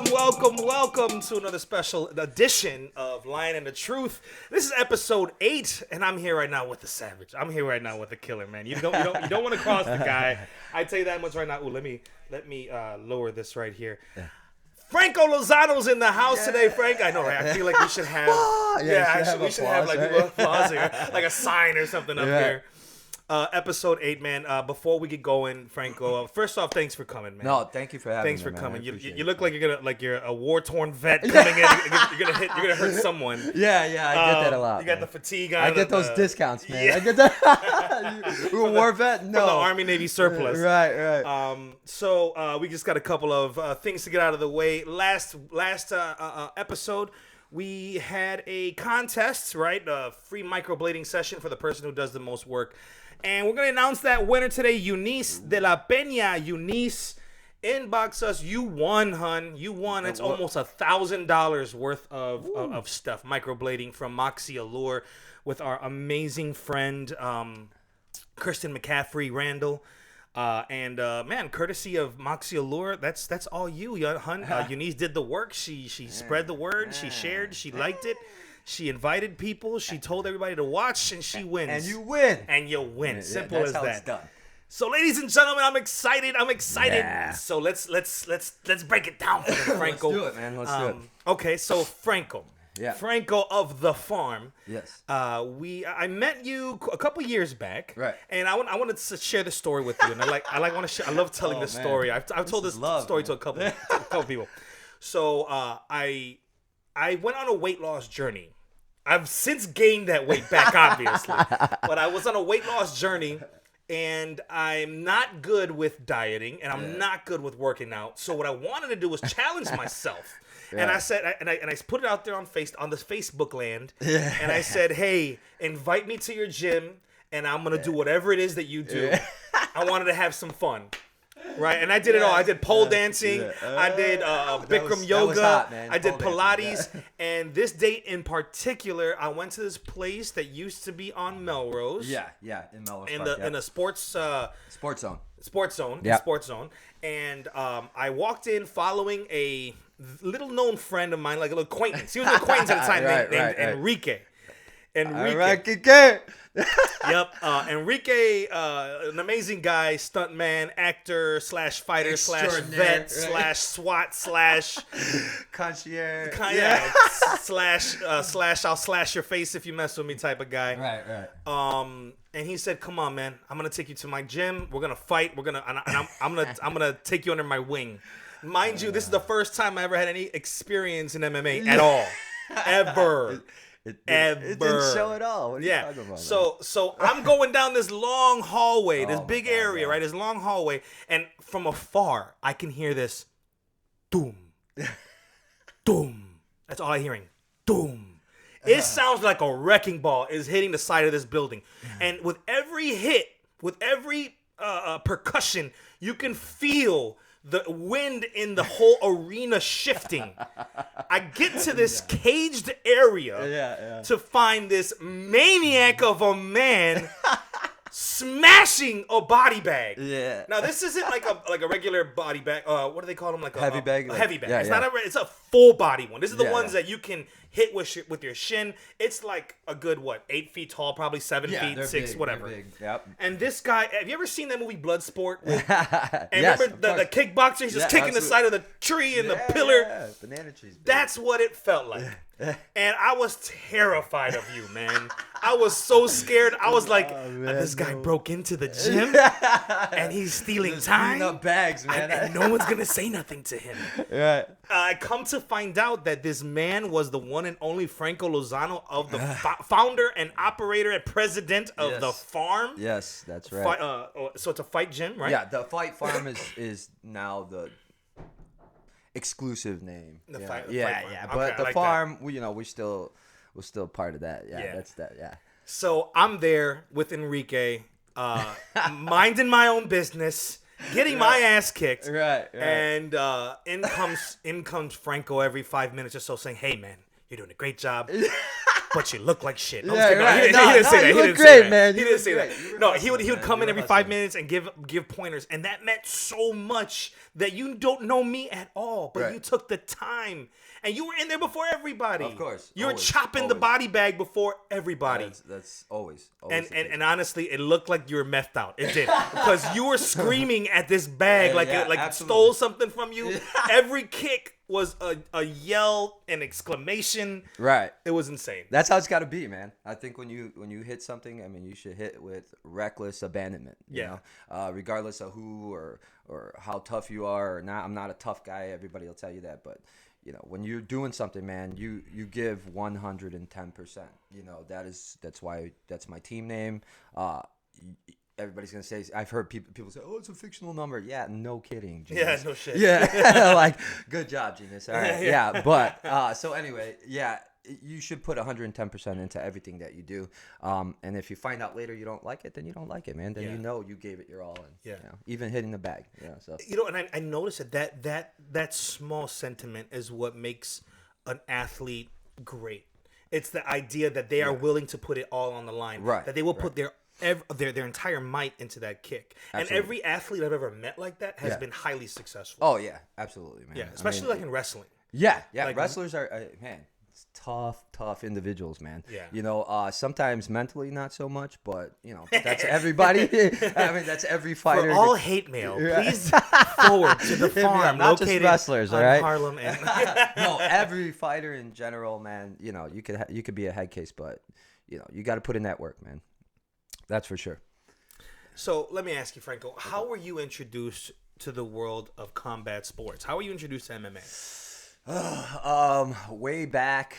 Welcome to another special edition of Lion and the Truth. This is episode 8, and I'm here right now with the savage. I'm here right now with the killer, man. You don't want to cross the guy. I tell you that much right now. Ooh, let me lower this right here. Yeah. Franco Lozano's in the house today, Frank. I know, right? I feel like we should have. We should have like applause here, like a sign or something up here. Episode 8, man. Before we get going, Franco, first off, thanks for coming, man. No, thank you for having me. Thanks for coming. You look like you're a war-torn vet coming in. You're gonna hurt someone. Yeah, I get that a lot. You got the fatigue on. I get those discounts, man. Yeah. I get that. You're a war vet? No. From the Army Navy surplus. Right. So we just got a couple of things to get out of the way. Last episode, we had a contest, right? A free microblading session for the person who does the most work. And we're going to announce that winner today, Eunice de la Peña. Eunice, inbox us. You won, hun. You won. It's almost $1,000 worth of stuff. Microblading from Moxie Allure with our amazing friend, Kristen McCaffrey Randall. Man, courtesy of Moxie Allure, that's all you, hun. Eunice did the work. She spread the word. She shared. She liked it. She invited people. She told everybody to watch, and she wins. And you win. And you win. Simple that's as how that. It's done. So, ladies and gentlemen, I'm excited. Yeah. So let's break it down for them, Franco. Let's do it, man. Let's do it. Okay, so Franco. Yeah. Franco of the farm. Yes. I met you a couple years back. Right. And I wanted to share the story with you, and I love telling this story. I've told this story to a couple people. So I went on a weight loss journey. I've since gained that weight back, obviously. But I was on a weight loss journey, and I'm not good with dieting, and I'm not good with working out. So what I wanted to do was challenge myself. Yeah. And I said, and I put it out there on the Facebook land, and I said, hey, invite me to your gym, and I'm going to do whatever it is that you do. I wanted to have some fun. Right, and I did it all. I did pole dancing. I did Bikram yoga. Hot, I did Pilates. And this date in particular, I went to this place that used to be on Melrose. Yeah, in Melrose in a sports zone. Sports zone. And I walked in following a little-known friend of mine, like an acquaintance. He was an acquaintance at the time named Enrique. Yep. Enrique, an amazing guy, stuntman, actor / fighter / vet / SWAT / concierge. / I'll slash your face if you mess with me type of guy. Right. And he said, "Come on, man. I'm gonna take you to my gym. We're gonna fight. I'm gonna take you under my wing." Mind you, this is the first time I ever had any experience in MMA at all, ever. It didn't show at all. What are you talking about, so I'm going down this long hallway, this big area, right? This long hallway, and from afar, I can hear this, doom, doom. That's all I'm hearing, doom. It sounds like a wrecking ball is hitting the side of this building, and with every hit, with every percussion, you can feel the wind in the whole arena shifting. I get to this caged area to find this maniac of a man smashing a body bag. Yeah. Now this isn't like a regular body bag. What do they call them? Like a heavy bag. A heavy bag. Yeah, It's a full body one. This is the ones that you can hit with your shin. It's like a good 8 feet tall, probably 7 feet, 6, big, whatever. Big. Yep. And this guy, have you ever seen that movie Bloodsport? And remember the kickboxer? He's just kicking the side of the tree and the pillar. Yeah, banana trees. Baby. That's what it felt like. And I was terrified of you, man. I was so scared. I was like, this guy broke into the gym and he's stealing time. Up bags, man. And no one's gonna say nothing to him. Right. I come to find out that this man was the one and only Franco Lozano of the founder and operator and president of the farm. Yes, that's right. So it's a fight gym, right? Yeah, the Fight Farm is now the exclusive name. The fight farm. But Okay, the like farm, we're still part of that. Yeah, that's that. Yeah. So I'm there with Enrique, minding my own business, getting my ass kicked. Right. And in comes Franco every 5 minutes or so saying, "Hey man, you're doing a great job. but you look like shit. No, Yeah, I'm just kidding. right. He didn't say that. You He look didn't great, say that. man. He You didn't look say great. that. You were No, hustling, he would man. come in You every were 5 hustling. minutes and give pointers, and that meant so much that you don't know me at all, but Right. you took the time, and you were in there before everybody. Of course, you were always, chopping the always. body bag before everybody. That's always And, the and case. and honestly, it looked like you were methed out. It did, because you were screaming at this bag like Yeah, it absolutely. stole something from you. Every kick was a yell, an exclamation. Right. It was insane. That's how it's got to be, man. I think when you hit something, I mean, you should hit with reckless abandonment. You Yeah. know, regardless of who or how tough you are or not. I'm not a tough guy. Everybody will tell you that, but you know, when you're doing something, man, you give 110%. You know, that's why that's my team name. Everybody's gonna say, I've heard people say, oh, it's a fictional number. Yeah, no kidding, genius. Yeah, no shit. Yeah, like, good job, genius. All right, Yeah. yeah. But so anyway, yeah, you should put 110% into everything that you do. And if you find out later you don't like it, then you don't like it, man. Then Yeah. you know you gave it your all, and Yeah. you know, even hitting the bag. Yeah, so And I noticed that small sentiment is what makes an athlete great. It's the idea that they are willing to put it all on the line. Right, That they will put their entire might into that kick. Absolutely. And every athlete I've ever met like that has Yeah. been highly successful. oh yeah, absolutely, man. Yeah, I especially mean, like in wrestling. yeah, like- wrestlers are man. It's tough individuals, man. Yeah. You know, sometimes mentally not so much, but you know, that's everybody. I mean, that's every fighter. For all hate mail, Yeah. please forward to the farm not just located wrestlers, on all right? Harlem and No, every fighter in general, man. You know, you could be a head case, but you know, you got to put in that work, man. That's for sure. So let me ask you, Franco, how were you introduced to the world of combat sports? How were you introduced to MMA? Way back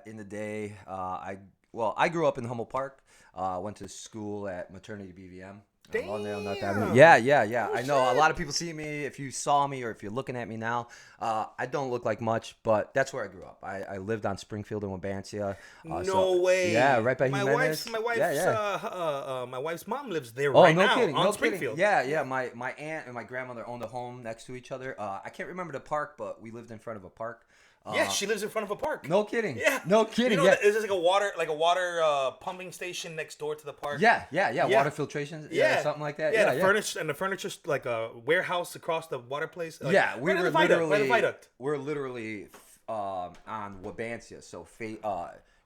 in the day, I grew up in Humboldt Park. Went to school at Maternity BVM. Oh, no, not that many. Yeah. I know a lot of people see me. If you saw me or if you're looking at me now, I don't look like much, but that's where I grew up. I lived on Springfield and Wabansia. No way. Yeah, right by my Jimenez. my wife's mom lives there Oh, right no now kidding, on no Springfield. kidding. Yeah. My aunt and my grandmother owned a home next to each other. I can't remember the park, but we lived in front of a park. Yeah, she lives in front of a park. No kidding. Yeah. No kidding. You know, Yeah. Is this like a water pumping station next door to the park? Yeah. Yeah. Water filtration. Yeah. Something like that. Yeah, the furniture's like a warehouse across the water place. Like, Yeah, we right in were the viaduct, right in the literally viaduct. we're literally on Wabansia, so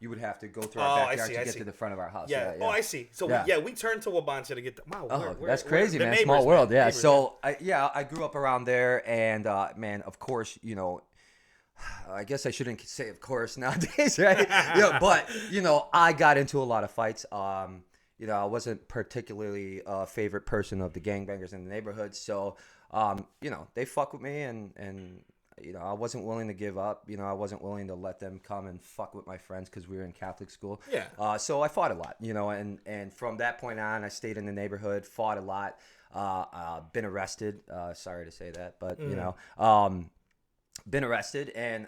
you would have to go through Oh, our I backyard see, to I get see. to the front of our house. Yeah. Oh, I see. So Yeah. we turned to Wabansia to get the. Wow. Oh, we're- that's we're crazy, the man. neighbors, Small world, yeah. Neighbors, So, I grew up around there, and man, of course, you know, I guess I shouldn't say of course nowadays, right? But you know, I got into a lot of fights. You know, I wasn't particularly a favorite person of the gangbangers in the neighborhood, so you know, they fuck with me, and you know, I wasn't willing to give up. You know, I wasn't willing to let them come and fuck with my friends because we were in Catholic school. Yeah. So I fought a lot, you know, and from that point on, I stayed in the neighborhood, fought a lot, been arrested. Sorry to say that, but you know, been arrested, and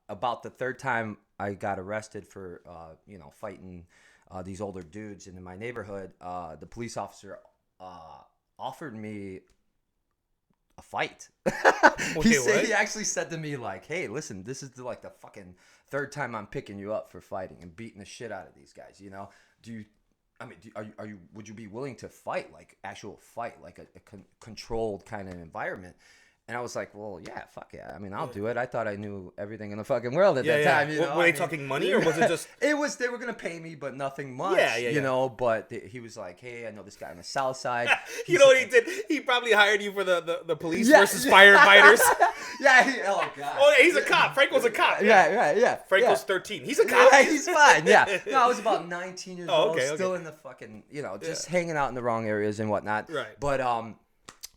about the third time I got arrested for you know, fighting these older dudes in my neighborhood, the police officer offered me a fight. He actually said to me, like, hey, listen, this is the fucking third time I'm picking you up for fighting and beating the shit out of these guys, you know? Would you be willing to fight, like actual fight, like a controlled kind of environment? And I was like, well, yeah, fuck yeah. I mean, I'll do it. I thought I knew everything in the fucking world at that time. You know? Were they talking money, or was it just? They were gonna pay me, but nothing much. You know. But he was like, hey, I know this guy on the south side. You know what he did? He probably hired you for the police versus firefighters. Oh god. Oh, yeah, he's a cop. Franco's a cop. Yeah. Franco's 13. He's a cop. Yeah, he's fine. Yeah. No, I was about 19 years old, okay. still in the fucking, you know, just hanging out in the wrong areas and whatnot. Right. But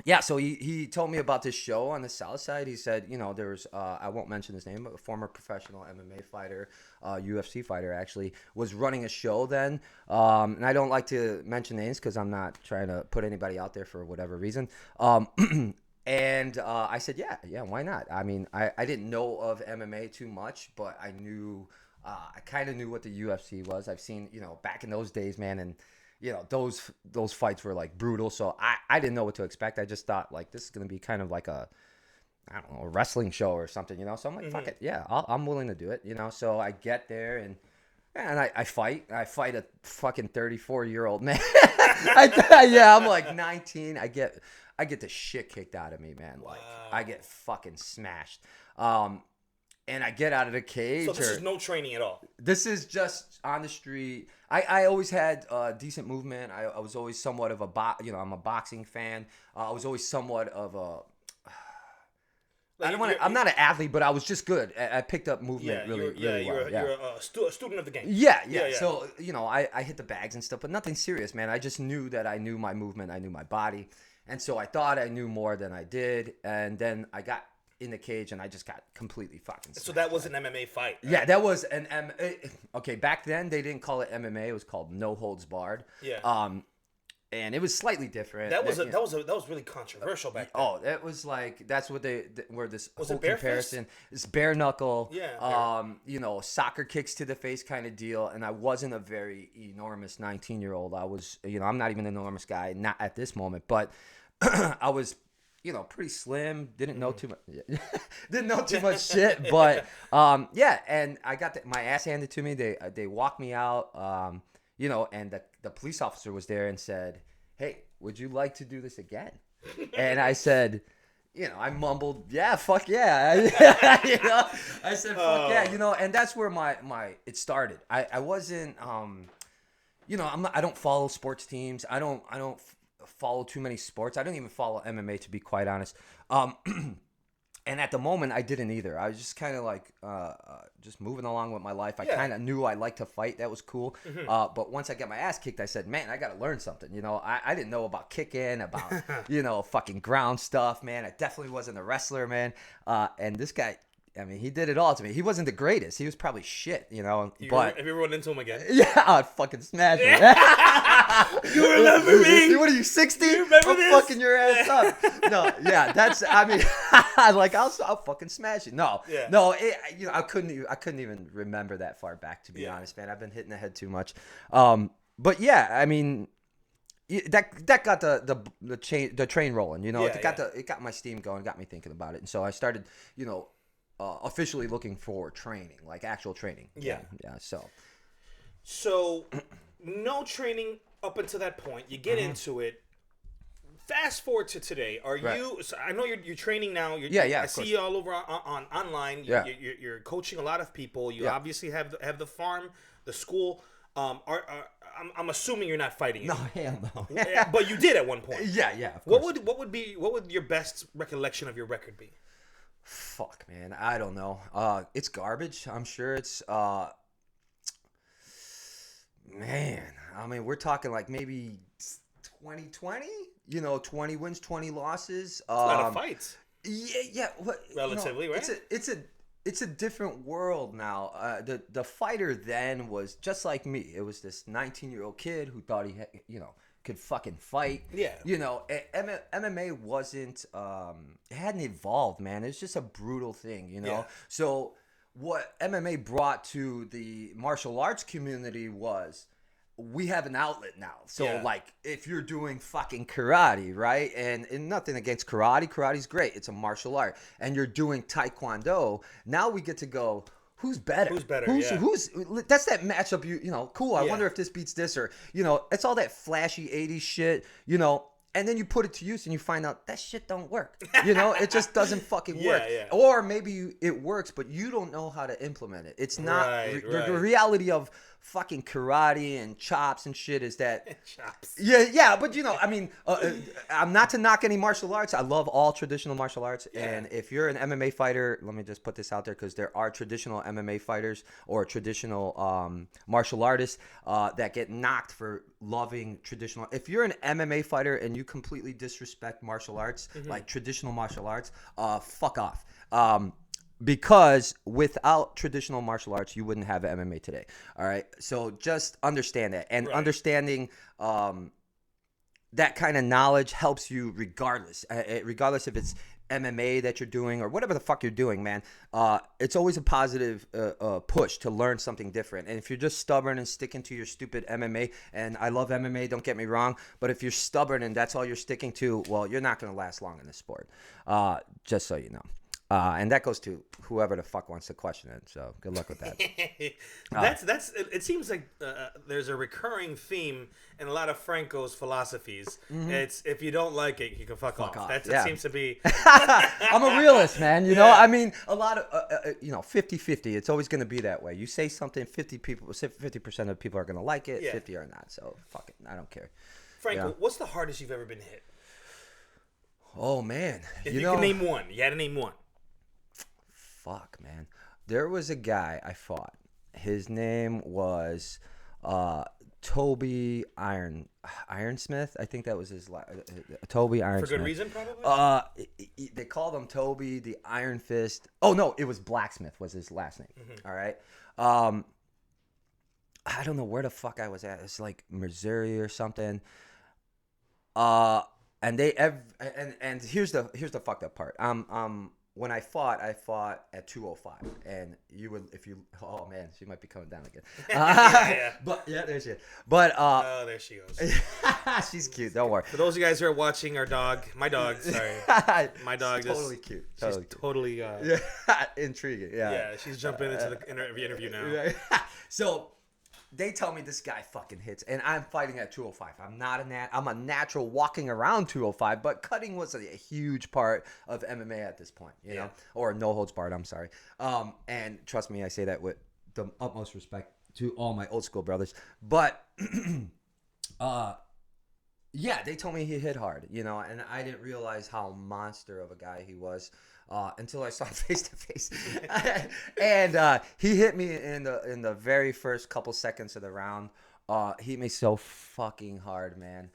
yeah, so he told me about this show on the South Side. He said, you know, there was, I won't mention his name, but a former professional MMA fighter, UFC fighter actually, was running a show then. And I don't like to mention names because I'm not trying to put anybody out there for whatever reason. And I said, yeah, why not? I mean, I didn't know of MMA too much, but I knew, I kind of knew what the UFC was. I've seen, you know, back in those days, man, and you know, those fights were like brutal. So I didn't know what to expect. I just thought like this is gonna be kind of like a a wrestling show or something, you know. So I'm like, fuck it, yeah, I'm willing to do it, you know. So I get there and And I fight a fucking 34-year-old man. I'm like 19. I get the shit kicked out of me, man. Like I get fucking smashed. And I get out of the cage. So this is no training at all. This is just on the street. I always had decent movement. I was always somewhat of I'm a boxing fan. I was always somewhat of a. I'm not an athlete, but I was just good. I picked up movement really well. You're a student of the game. Yeah. So, I hit the bags and stuff, but nothing serious, man. I just knew that I knew my movement. I knew my body. And so I thought I knew more than I did. And then I got in the cage and I just got completely fucking smashed. So that was an MMA fight. Right? Yeah, that was an okay, back then they didn't call it MMA. It was called No Holds Barred. Yeah. And it was slightly different. That was really controversial back then. Oh, that was like that's what where this was whole it bare comparison fist? is bare knuckle. Yeah. Soccer kicks to the face kind of deal. And I wasn't a very enormous 19-year-old. I was, I'm not even an enormous guy, not at this moment, but I was, pretty slim. Didn't know too much. Didn't know too much shit, but and I got my ass handed to me. They walked me out. And the police officer was there and said, "Hey, would you like to do this again?" And I said, I mumbled, "Yeah, fuck yeah." I said, "Fuck yeah," and that's where my it started. I wasn't, I don't follow sports teams. I don't follow too many sports. I don't even follow MMA, to be quite honest. And at the moment, I didn't either. I was just kind of like just moving along with my life. I kind of knew I liked to fight. That was cool. Mm-hmm. But once I got my ass kicked, I said, man, I got to learn something. I didn't know about kicking, about, fucking ground stuff, man. I definitely wasn't a wrestler, man. And this guy, he did it all to me. He wasn't the greatest. He was probably shit, but... Have you run into him again? Yeah, I'd fucking smash him. You remember me? What are you, 60? You remember I'm this? fucking your ass up. No, yeah, that's, I'll fucking smash it. No, I couldn't even remember that far back, to be honest, man. I've been hitting the head too much. But yeah, that got the train rolling, it got my steam going, got me thinking about it. And so I started, officially looking for training, like actual training. Yeah. So no training up until that point. You get into it. Fast forward to today. Are you? So I know you're training now. I see you all over online. You're coaching a lot of people. You obviously have the farm, the school. I'm assuming you're not fighting. No, hell no. But you did at one point. Yeah. Of course. What would your best recollection of your record be? Fuck, man. I don't know. It's garbage. I'm sure it's man. We're talking like maybe 2020. 20 wins, 20 losses. A lot of fights. Yeah. Relatively, right? It's a different world now. The fighter then was just like me. It was this 19-year-old kid who thought he had, could fucking fight. Yeah. MMA wasn't, it hadn't evolved, man. It's just a brutal thing, Yeah. So what MMA brought to the martial arts community was, we have an outlet now. So like if you're doing fucking karate, right? And nothing against karate. Karate's great. It's a martial art. And you're doing taekwondo. Now we get to go, who's better? Who's That's that matchup, cool. I wonder if this beats this, or, it's all that flashy 80s shit, and then you put it to use and you find out that shit don't work. It just doesn't fucking work. Yeah. Or maybe it works, but you don't know how to implement it. It's not the reality of fucking karate and chops and shit is that chops. Yeah, but I'm not to knock any martial arts. I love all traditional martial arts. Yeah. And if you're an MMA fighter, let me just put this out there, because there are traditional MMA fighters or traditional martial artists that get knocked for loving traditional. If you're an MMA fighter and you completely disrespect martial arts, like traditional martial arts, fuck off. Because without traditional martial arts, you wouldn't have MMA today. All right. So just understand that. And understanding that kind of knowledge helps you regardless. Regardless if it's MMA that you're doing or whatever the fuck you're doing, man. It's always a positive push to learn something different. And if you're just stubborn and sticking to your stupid MMA, and I love MMA, don't get me wrong, but if you're stubborn and that's all you're sticking to, well, you're not going to last long in this sport. Just so you know. And that goes to whoever the fuck wants to question it. So good luck with that. That's. It seems like there's a recurring theme in a lot of Franco's philosophies. It's if you don't like it, you can fuck off. That seems to be. I'm a realist, man. You know, I mean, a lot of 50-50. It's always going to be that way. You say something, 50% of people are going to like it, 50 are not. So fuck it, I don't care. Franco, what's the hardest you've ever been hit? Oh man, if you can name one, you had to name one. Fuck, man. There was a guy I fought. His name was Toby Ironsmith. I think that was his Toby Ironsmith. For good reason, probably? They called him Toby the Iron Fist. Oh, no, it was Blacksmith was his last name. All right? I don't know where the fuck I was at. It's like Missouri or something. And here's the fucked up part. When I fought at 205, and oh man, she might be coming down again. But yeah, there she is. But oh, there she goes. She's cute. Don't worry. For those of you guys who are watching, my dog, sorry, my dog, she's totally cute. She's totally intriguing. Yeah, she's jumping into the interview now. So they tell me this guy fucking hits, and I'm fighting at 205. I'm a natural walking around 205, but cutting was a huge part of MMA at this point, you know, or no holds barred. I'm sorry. And trust me, I say that with the utmost respect to all my old school brothers. But yeah, they told me he hit hard, you know, and I didn't realize how monster of a guy he was. Until I saw him face to face, and he hit me in the very first couple seconds of the round. He hit me so fucking hard, man.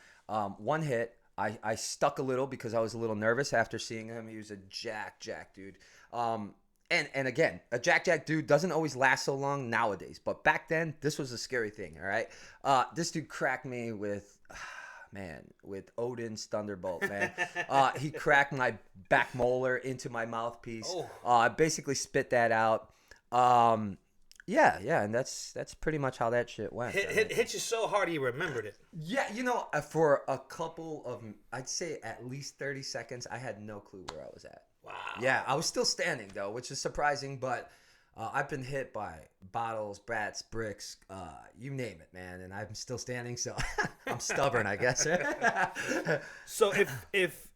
One hit, I stuck a little because I was a little nervous after seeing him. He was a jack dude. And again, a jack dude doesn't always last so long nowadays, but back then this was a scary thing. All right, this dude cracked me with. Man, with Odin's Thunderbolt, man. He cracked my back molar into my mouthpiece. I basically spit that out. Yeah, and that's pretty much how that shit went. Hit you so hard you remembered it. Yeah, you know, for a couple of, I'd say at least 30 seconds, I had no clue where I was at. Wow. Yeah, I was still standing, though, which is surprising, but... I've been hit by bottles, brats, bricks, you name it, man, and I'm still standing, so I'm stubborn, I guess. So if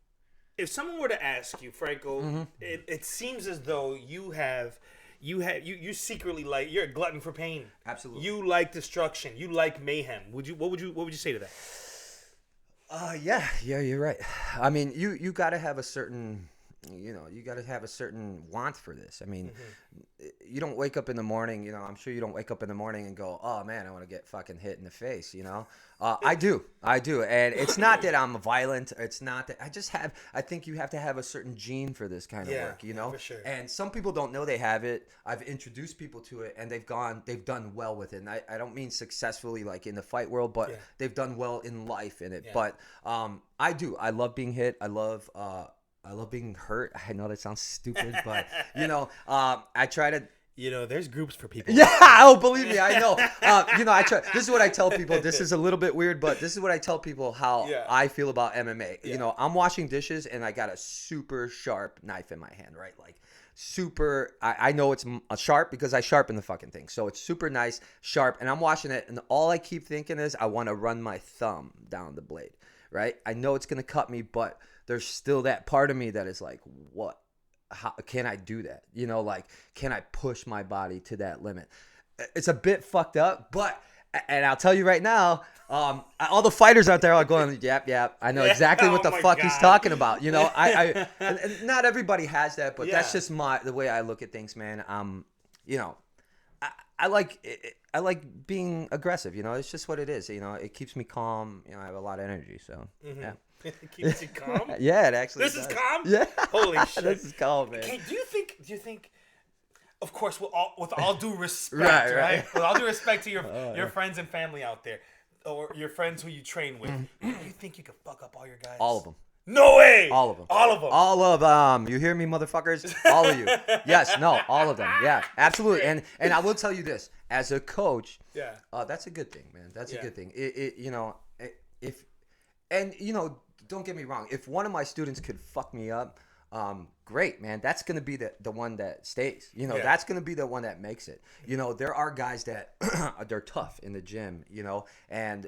someone were to ask you, Franco, it seems as though you secretly like, you're a glutton for pain. Absolutely. You like destruction. You like mayhem. What would you say to that? Yeah, you're right. I mean, you got to have a certain. You know, you got to have a certain want for this. I mean, you don't wake up in the morning, you know, I'm sure you don't wake up in the morning and go, oh man, I want to get fucking hit in the face, you know? I do. And it's not that I'm violent. It's not that I think you have to have a certain gene for this kind of work, you know? For sure. And some people don't know they have it. I've introduced people to it and they've done well with it. And I don't mean successfully like in the fight world, but they've done well in life in it. Yeah. But I do. I love being hit. I love being hurt. I know that sounds stupid, but you know, I try to. You know, there's groups for people. Yeah, oh, believe me, I know. You know, I try. This is what I tell people. This is a little bit weird, but this is what I tell people how I feel about MMA. Yeah. You know, I'm washing dishes and I got a super sharp knife in my hand, right? Like super. I know it's sharp because I sharpen the fucking thing, so it's super nice, sharp, and I'm washing it, and all I keep thinking is I want to run my thumb down the blade, right? I know it's gonna cut me, but there's still that part of me that is like, what? How can I do that? You know, like, can I push my body to that limit? It's a bit fucked up, but, and I'll tell you right now, all the fighters out there are going, yep, I know exactly what the fuck he's talking about. You know, I not everybody has that, but that's just the way I look at things, man. You know, I like being aggressive. You know, it's just what it is. You know, it keeps me calm. You know, I have a lot of energy, so yeah. It keeps you calm? Yeah, it actually This does. is calm? Yeah. Holy shit. This is calm, man. Okay, do you think of course with all due respect, right? With all due respect to your friends and family out there, or your friends who you train with, do you think you could fuck up all your guys? All of them. No way! All of them. All of them. All of them. You hear me, motherfuckers? All of you. Yes, no, all of them. Yeah, absolutely. And I will tell you this, as a coach, that's a good thing, man. That's a good thing. You know, you know, don't get me wrong. If one of my students could fuck me up, great, man. That's going to be the one that stays. You know, Yeah. that's going to be the one that makes it. You know, there are guys that they're tough in the gym, you know, and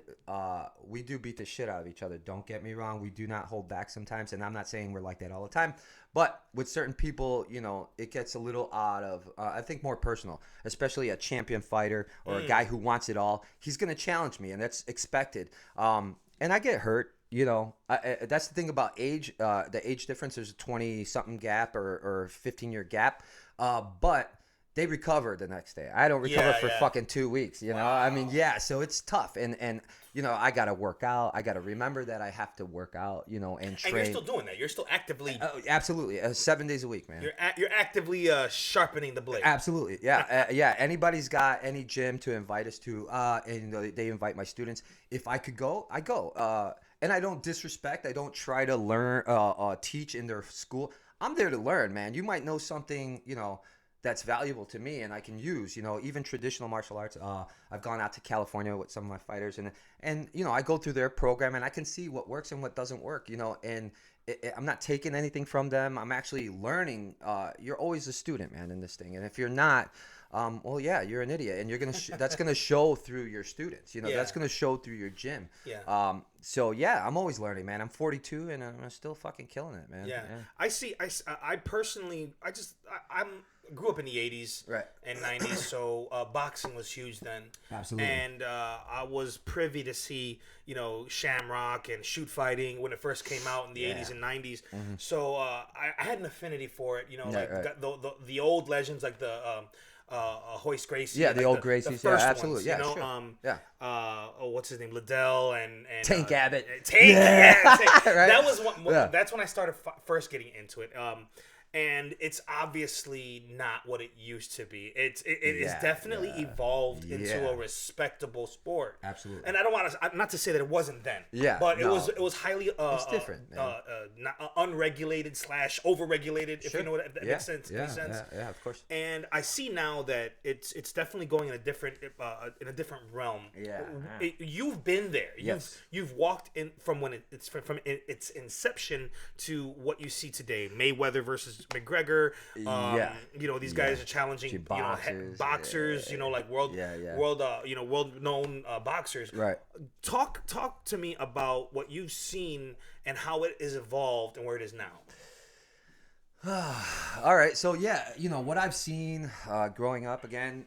we do beat the shit out of each other. Don't get me wrong. We do not hold back sometimes, and I'm not saying we're like that all the time. But with certain people, you know, it gets a little out of, I think, more personal, especially a champion fighter or a guy who wants it all. He's going to challenge me, and that's expected. And I get hurt. You know, that's the thing about age. The age difference, there's a 20-something gap or 15-year gap. But they recover the next day. I don't recover for fucking 2 weeks, you know? Wow. I mean, yeah, so it's tough. And you know, I got to work out. I got to remember that I have to work out, you know, and train. And you're still doing that. You're still actively. Absolutely. 7 days a week, man. You're actively sharpening the blade. Absolutely. Yeah. Yeah. Anybody's got any gym to invite us to, and you know, they invite my students. If I could go, I go. And I don't disrespect. I don't try to learn, teach in their school. I'm there to learn, man. You might know something, you know, that's valuable to me and I can use, you know, even traditional martial arts. I've gone out to California with some of my fighters and you know, I go through their program and I can see what works and what doesn't work, you know, and I'm not taking anything from them. I'm actually learning. You're always a student, man, in this thing. And if you're not, well, yeah, you're an idiot, and you're gonna that's gonna show through your students. You know, that's gonna show through your gym. Yeah. So yeah, I'm always learning, man. I'm 42, and I'm still fucking killing it, man. Yeah. I personally, I grew up in the 80s and 90s, so boxing was huge then. Absolutely. And I was privy to see, you know, Shamrock and shoot fighting when it first came out in the 80s and 90s. Mm-hmm. So I had an affinity for it, you know, the old legends like the Hoist Gracie. Yeah, the old Gracies. The first yeah, absolutely. Ones, you know? Sure. What's his name? Liddell and Tank Abbott. Tank. Tank. Right? That was that's when I started first getting into it. And it's obviously not what it used to be. It is definitely evolved into a respectable sport. Absolutely. And I don't want to not to say that it wasn't then. Yeah. But it was highly it's different. unregulated / overregulated. If you know what that makes sense. Yeah, of course. And I see now that it's definitely going in a different realm. Yeah. You've been there. Yes. You've walked in from when it's from its inception to what you see today. Mayweather versus McGregor. You know, these guys are challenging boxers. You know, like world known boxers. Right. Talk to me about what you've seen and how it is evolved and where it is now. All right. So yeah, you know what I've seen growing up again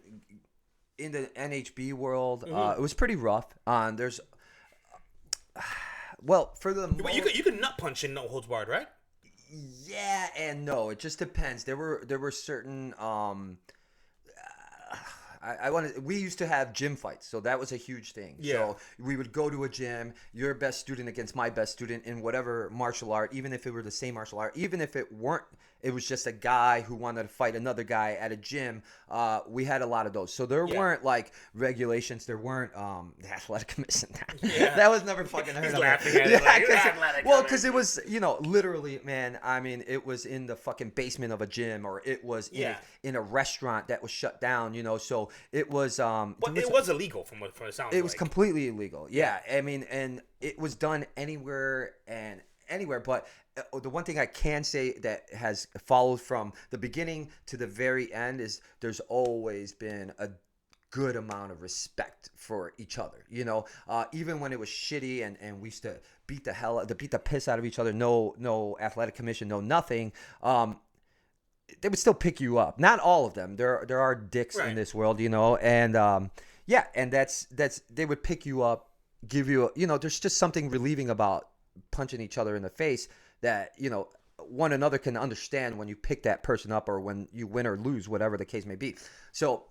in the NHB world. It was pretty rough. There's well for the you could nut punch in no holds barred, right? Yeah and no. It just depends. There were certain we used to have gym fights, so that was a huge thing. Yeah. So we would go to a gym, your best student against my best student in whatever martial art, even if it were the same martial art, even if it weren't, it was just a guy who wanted to fight another guy at a gym. We had a lot of those. So there weren't like regulations. There weren't the athletic commission. That was never fucking heard of. He's laughing at it. Well, because it was, you know, literally, man. I mean, it was in the fucking basement of a gym, or it was in a restaurant that was shut down. You know, so it was. But it was illegal from what it sounds like. It was completely illegal. Yeah, I mean, and it was done anywhere and anywhere, but the one thing I can say that has followed from the beginning to the very end is there's always been a good amount of respect for each other, you know, even when it was shitty and we used to beat the piss out of each other, no athletic commission, no nothing, they would still pick you up. Not all of them. There are dicks in this world, you know, and and that's they would pick you up, give you you know, there's just something relieving about punching each other in the face that, you know, one another can understand when you pick that person up or when you win or lose, whatever the case may be. So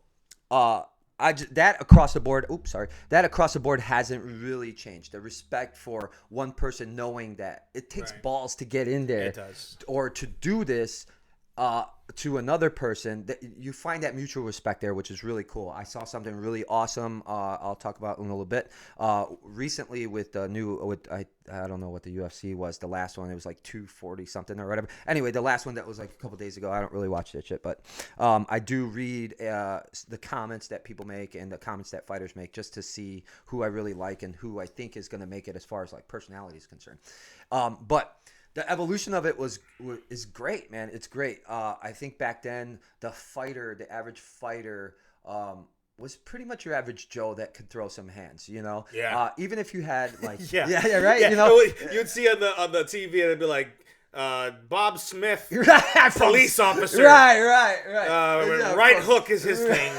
that across the board hasn't really changed. The respect for one person knowing that it takes balls to get in there. It does. Or to do this to another person, that you find that mutual respect there, which is really cool. I saw something really awesome. I'll talk about in a little bit. Recently with the new, I don't know what the UFC was. The last one, it was like 240 something or whatever. Anyway, the last one that was like a couple days ago. I don't really watch that shit, but I do read the comments that people make and the comments that fighters make just to see who I really like and who I think is going to make it as far as like personality is concerned. But the evolution of it is great, man. It's great. I think back then the average fighter, was pretty much your average Joe that could throw some hands, you know. Yeah. Even if you had like right. you know, you'd see on the TV and it'd be like Bob Smith, right, police officer. Right. Right hook is his thing.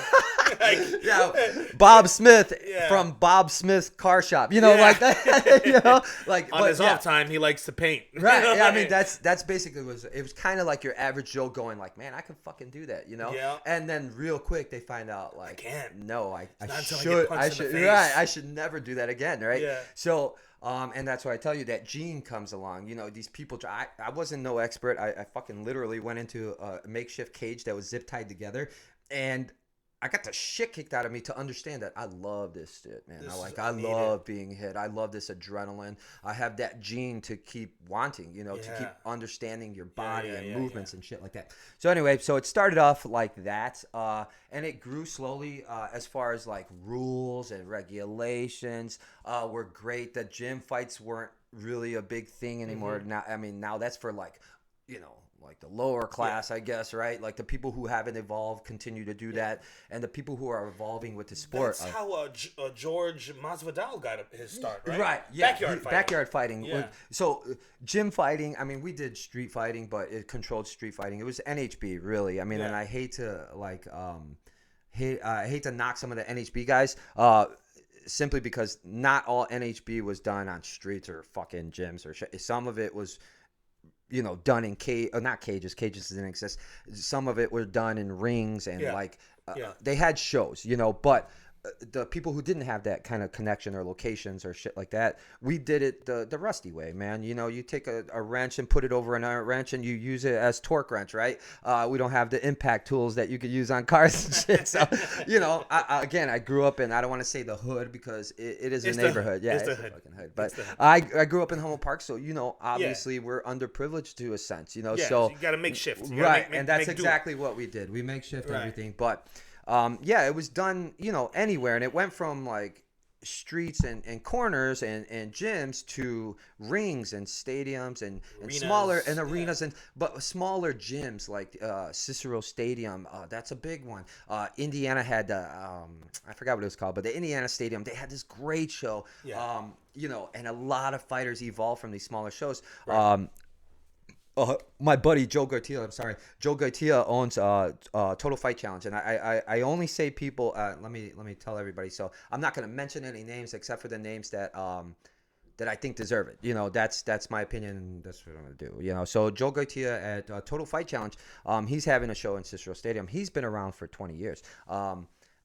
Bob Smith from Bob Smith's car shop, you know, like that. You know, like on his off time, he likes to paint. Right. Yeah, I mean, that's basically it was kind of like your average Joe going like, man, I can fucking do that, you know. Yeah. And then real quick they find out like, I can't. No, I should. Right. I should never do that again. Right. Yeah. So. And that's why I tell you that gene comes along. You know, these people. I wasn't no expert. I fucking literally went into a makeshift cage that was zip tied together, and I got the shit kicked out of me to understand that I love this shit, man. I love being hit. I love this adrenaline. I have that gene to keep wanting, you know, to keep understanding your body and movements and shit like that. So anyway, so it started off like that, and it grew slowly as far as like rules and regulations were great. The gym fights weren't really a big thing anymore. Now, I mean, now that's for like, you know, like the lower class, I guess, right? Like the people who haven't evolved continue to do that, and the people who are evolving with the sport. That's how George Masvidal got his start, right? Right, yeah. Backyard fighting. Yeah. So gym fighting, I mean, we did street fighting, but it controlled street fighting. It was NHB, really. I mean, and I hate to like, I hate to knock some of the NHB guys, simply because not all NHB was done on streets or fucking gyms or shit. Some of it was, you know, done in not cages. Cages didn't exist. Some of it were done in rings and they had shows, you know, but the people who didn't have that kind of connection or locations or shit like that, we did it the rusty way, man. You know, you take a wrench and put it over another wrench and you use it as torque wrench, right? We don't have the impact tools that you could use on cars and shit. So, you know, I grew up in, I don't want to say the hood because it is a neighborhood. It's the fucking hood. But I grew up in Humboldt Park, so, you know, obviously we're underprivileged to a sense, you know. So you got to make shift. Right, and that's exactly what we did. We make shift everything, but... it was done, you know, anywhere, and it went from like streets and corners and gyms to rings and stadiums and smaller and arenas but smaller gyms like Cicero Stadium. That's a big one. Indiana had I forgot what it was called, but the Indiana Stadium, they had this great show. You know, and a lot of fighters evolved from these smaller shows. Right. My buddy Joe Garcia owns Total Fight Challenge, and I only say people. Let me tell everybody. So I'm not going to mention any names except for the names that I think deserve it. You know, that's my opinion. That's what I'm going to do. You know, so Joe Garcia at Total Fight Challenge, he's having a show in Cicero Stadium. He's been around for 20 years.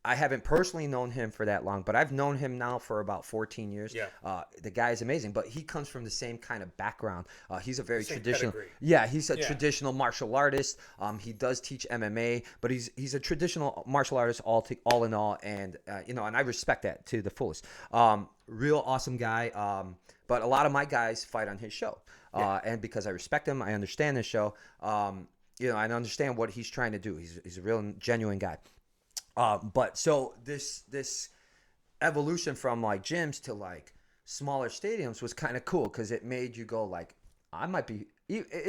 I haven't personally known him for that long, but I've known him now for about 14 years. Yeah. The guy is amazing, but he comes from the same kind of background. He's a very traditional. Pedigree. Yeah, he's a traditional martial artist. He does teach MMA, but he's a traditional martial artist all in all, and you know, and I respect that to the fullest. Real awesome guy. But a lot of my guys fight on his show, and because I respect him, I understand his show. You know, I understand what he's trying to do. He's a real genuine guy. But so this evolution from like gyms to like smaller stadiums was kind of cool because it made you go like, it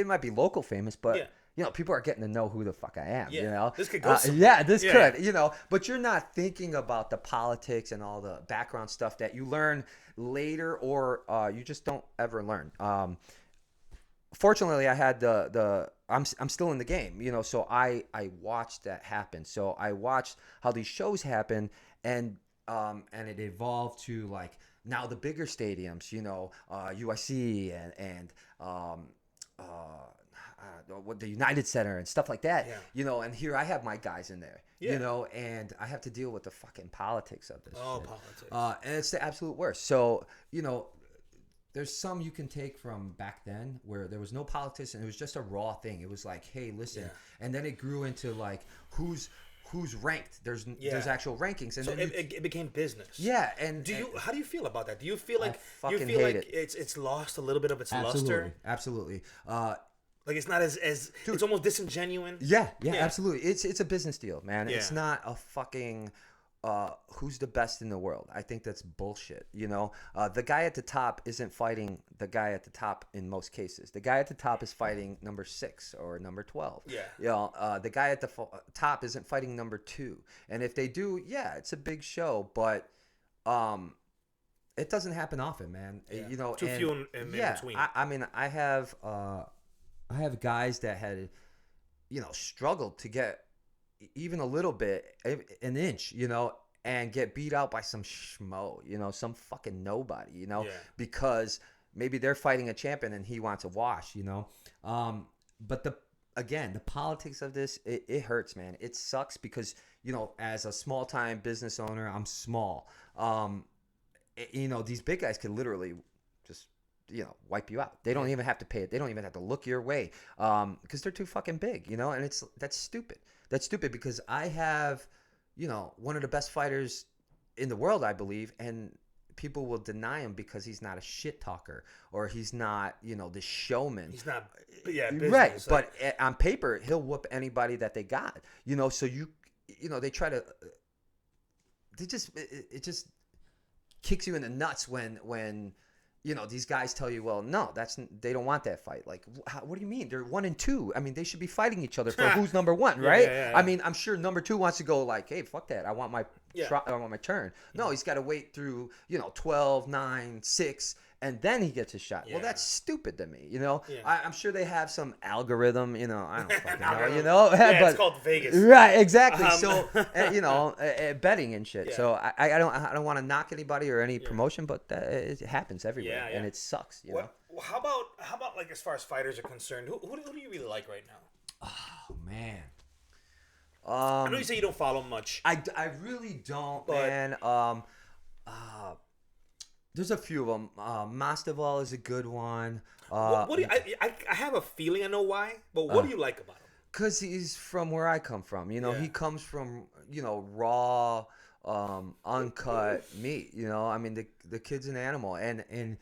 might be local famous, but you know, people are getting to know who the fuck I am. You know, this could go. Could. You know, but you're not thinking about the politics and all the background stuff that you learn later, or you just don't ever learn. Fortunately, I had I'm still in the game, you know, so I watched that happen. So I watched how these shows happen, and it evolved to like now the bigger stadiums, you know, UIC and the United Center and stuff like that, you know, and here I have my guys in there, you know, and I have to deal with the fucking politics of this shit. Politics. And it's the absolute worst. So, you know, there's some you can take from back then where there was no politics and it was just a raw thing. It was like, hey, listen. And then it grew into like who's ranked. There's actual rankings. And so then it became business. Yeah. And how do you feel about that? Do you feel like hate it's lost a little bit of its luster? Absolutely. Like it's not as Dude, it's almost disingenuous. Yeah, absolutely. It's a business deal, man. It's not a fucking who's the best in the world. I think that's bullshit. The guy at the top isn't fighting the guy at the top in most cases. The guy at the top is fighting number 6 or number 12. Yeah. The guy at the top isn't fighting number 2. And if they do, yeah, it's a big show, but it doesn't happen often, man. Yeah. Too few in between. I mean, I have guys that had, struggled to get even a little bit, an inch, and get beat out by some schmo, some fucking nobody, because maybe they're fighting a champion and he wants a wash, But the politics of this, it hurts, man. It sucks because, as a small time business owner, I'm small. These big guys can literally just, wipe you out. They don't even have to pay it. They don't even have to look your way, because they're too fucking big, and that's stupid. That's stupid because I have, one of the best fighters in the world, I believe, and people will deny him because he's not a shit talker or he's not, the showman. He's not, business, right. But on paper, he'll whoop anybody that they got, so they try to, it just kicks you in the nuts when these guys tell you, well, no, they don't want that fight. Like, what do you mean? They're 1 and 2. I mean, they should be fighting each other for who's number 1, right? Yeah. I mean, I'm sure number 2 wants to go like, hey, fuck that. I want my turn. No, he's got to wait through, 12, 9, 6, and then he gets a shot. Yeah. Well, that's stupid to me, Yeah. I'm sure they have some algorithm, I don't fucking know, Yeah, but, it's called Vegas. Right, exactly. So, betting and shit. Yeah. So I don't want to knock anybody or any promotion, but it happens everywhere, and it sucks, know? Well, how about like as far as fighters are concerned, who do you really like right now? Oh, man. I know you say you don't follow much. I really don't, man. There's a few of them. Mastival is a good one. What do you, I have a feeling I know why, but what do you like about him? Because he's from where I come from. He comes from, raw, uncut meat. I mean, the kid's an animal. And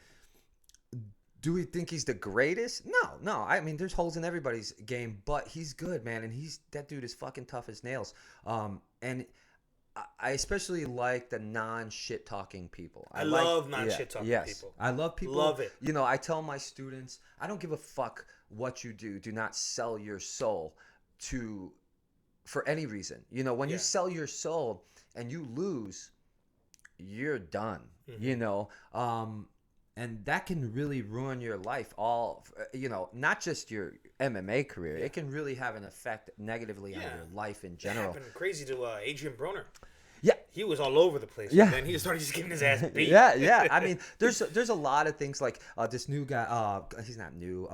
do we think he's the greatest? No. I mean, there's holes in everybody's game, but he's good, man. And that dude is fucking tough as nails. And I especially like the non-shit talking people. I love non-shit talking people. I love people. Love it. I tell my students, I don't give a fuck what you do. Do not sell your soul for any reason. When you sell your soul and you lose, you're done. Mm-hmm. And that can really ruin your life. Not just your MMA career. It can really have an effect negatively on your life in general. It happened crazy to Adrian Broner. Yeah, he was all over the place. Yeah, and then he started just getting his ass beat. yeah. I mean, there's a lot of things like this new guy. He's not new.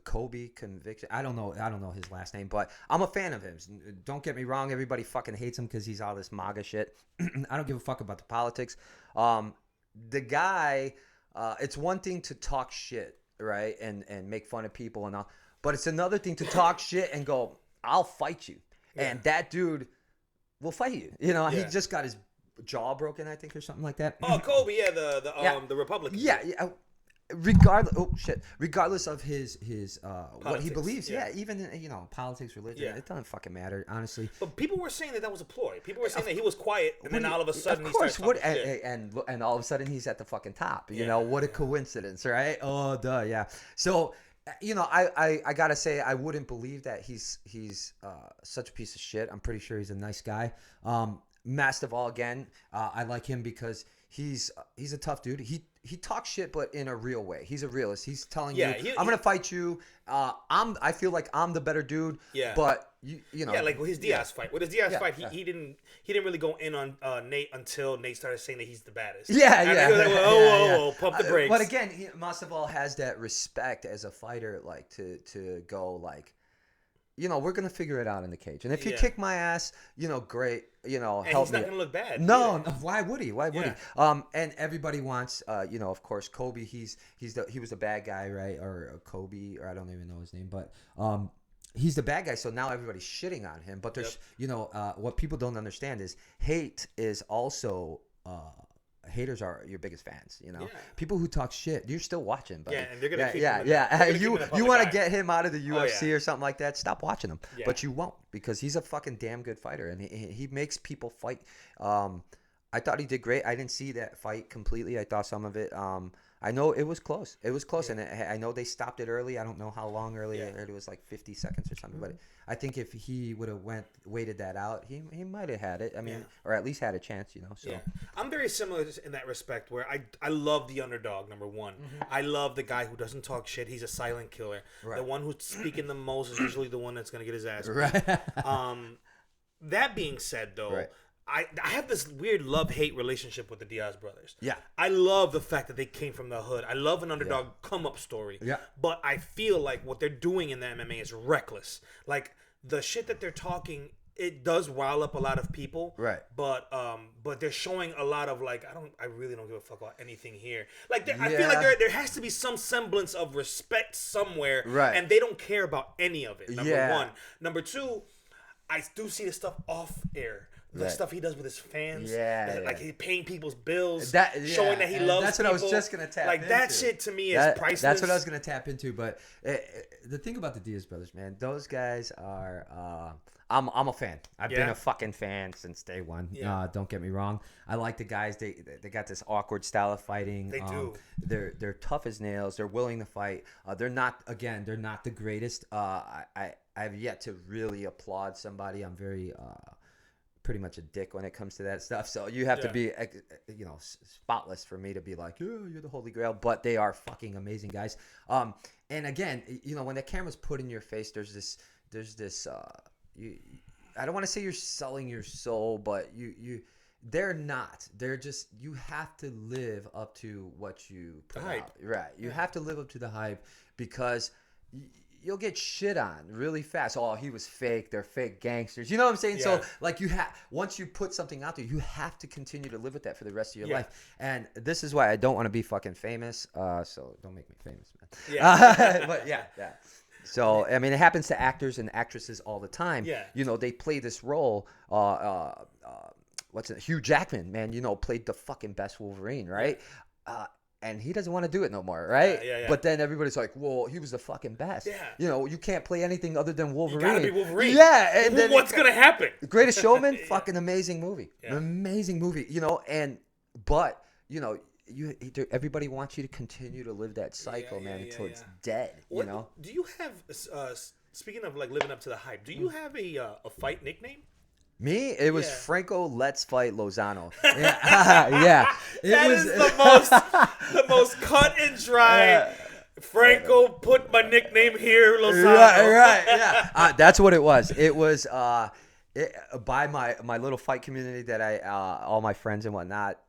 Kobe Conviction. I don't know his last name, but I'm a fan of him. Don't get me wrong. Everybody fucking hates him because he's all this MAGA shit. I don't give a fuck about the politics. The guy. It's one thing to talk shit, right, and make fun of people and all, but it's another thing to talk shit and go, I'll fight you, and that dude will fight you. He just got his jaw broken, I think, or something like that. Oh, Kobe, the Republican. Yeah. Regardless of his what he believes, even politics, religion, it doesn't fucking matter, honestly. But people were saying that was a ploy. People were saying that he was quiet, and then all of a sudden he starts talking shit. And all of a sudden he's at the fucking top. What a coincidence, right? Oh, duh, yeah. So, I gotta say, I wouldn't believe that he's such a piece of shit. I'm pretty sure he's a nice guy. Mastival again, I like him because he's a tough dude. He talks shit, but in a real way. He's a realist. He's telling you, I'm gonna fight you. I feel like I'm the better dude. Yeah. But you know. Yeah, like with his Diaz fight. With his Diaz fight, he didn't really go in on Nate until Nate started saying that he's the baddest. Yeah, and yeah. he was like, whoa, pump the brakes. But again, Mastival has that respect as a fighter, like to go like, we're gonna figure it out in the cage. And if you kick my ass, great. And help me. he's not gonna look bad. No, why would he? Why would he? And everybody wants, of course, Kobe. He was the bad guy, right? Or Kobe, or I don't even know his name, but he's the bad guy. So now everybody's shitting on him. But there's, what people don't understand is hate is also haters are your biggest fans. You know, Yeah. people who talk shit, you're still watching. Buddy. Yeah, and they're gonna keep yeah, him yeah. they're gonna keep him You in the public want to eye. get him out of the UFC yeah. or something like that? Stop watching him. Yeah. But you won't, because he's a fucking damn good fighter, and he makes people fight. I thought he did great. I didn't see that fight completely. I thought some of it. I know it was close. It was close, and I know they stopped it early. I don't know how long early. Yeah. I heard it was like 50 seconds or something. But I think if he would have waited that out, he might have had it. I mean, or at least had a chance, you know. So Yeah. I'm very similar in that respect, where I love the underdog, number one. I love the guy who doesn't talk shit. He's a silent killer. Right. The one who's speaking the most is usually the one that's going to get his ass beat. right. That being said, though, Right. I have this weird love-hate relationship with the Diaz brothers. Yeah. I love the fact that they came from the hood. I love an underdog come-up story. Yeah. But I feel like what they're doing in the MMA is reckless. Like, the shit that they're talking, it does rile up a lot of people. Right. But they're showing a lot of, like, I really don't give a fuck about anything here. Like, I feel like there has to be some semblance of respect somewhere. Right. And they don't care about any of it, number Yeah. one. Number two, I do see the stuff off air. The Right. stuff he does with his fans. Yeah, Like, he paying people's bills. That, showing that he loves that's what people. I was just gonna tap like, into. that shit to me is priceless. That's what I was gonna tap into. But the thing about the Diaz brothers, man, those guys are. I'm a fan. I've been a fucking fan since day one. Yeah. Don't get me wrong. I like the guys. They got this awkward style of fighting. They do. They're tough as nails. They're willing to fight. They're not the greatest. I've yet to really applaud somebody. I'm very pretty much a dick when it comes to that stuff. So you have to be, spotless for me to be like, yeah, you're the holy grail. But they are fucking amazing guys. And again, when the camera's put in your face, there's this. I don't want to say you're selling your soul, but they're not. They're just, you have to live up to what you put out. Right. You have to live up to the hype, because you'll get shit on really fast. Oh, he was fake. They're fake gangsters. You know what I'm saying? Yeah. So, like, once you put something out there, you have to continue to live with that for the rest of your life. And this is why I don't want to be fucking famous. So don't make me famous, man. Yeah. But yeah. So, I mean, it happens to actors and actresses all the time. Yeah. They play this role. Hugh Jackman, man, played the fucking best Wolverine, right? And he doesn't want to do it no more, right? Yeah. But then everybody's like, well, he was the fucking best. Yeah. You can't play anything other than Wolverine. You gotta be Wolverine. Yeah. And then what's gonna happen? Greatest Showman, fucking amazing movie. Yeah. Amazing movie, but everybody wants you to continue to live that cycle, man, until it's dead, Do you have, speaking of, like, living up to the hype, do you have a fight nickname? Me? It was Franco Let's Fight Lozano. Yeah. That is the most cut and dry. Franco put my nickname here, Lozano. Right, yeah. That's what it was. It was by my little fight community that all my friends and whatnot.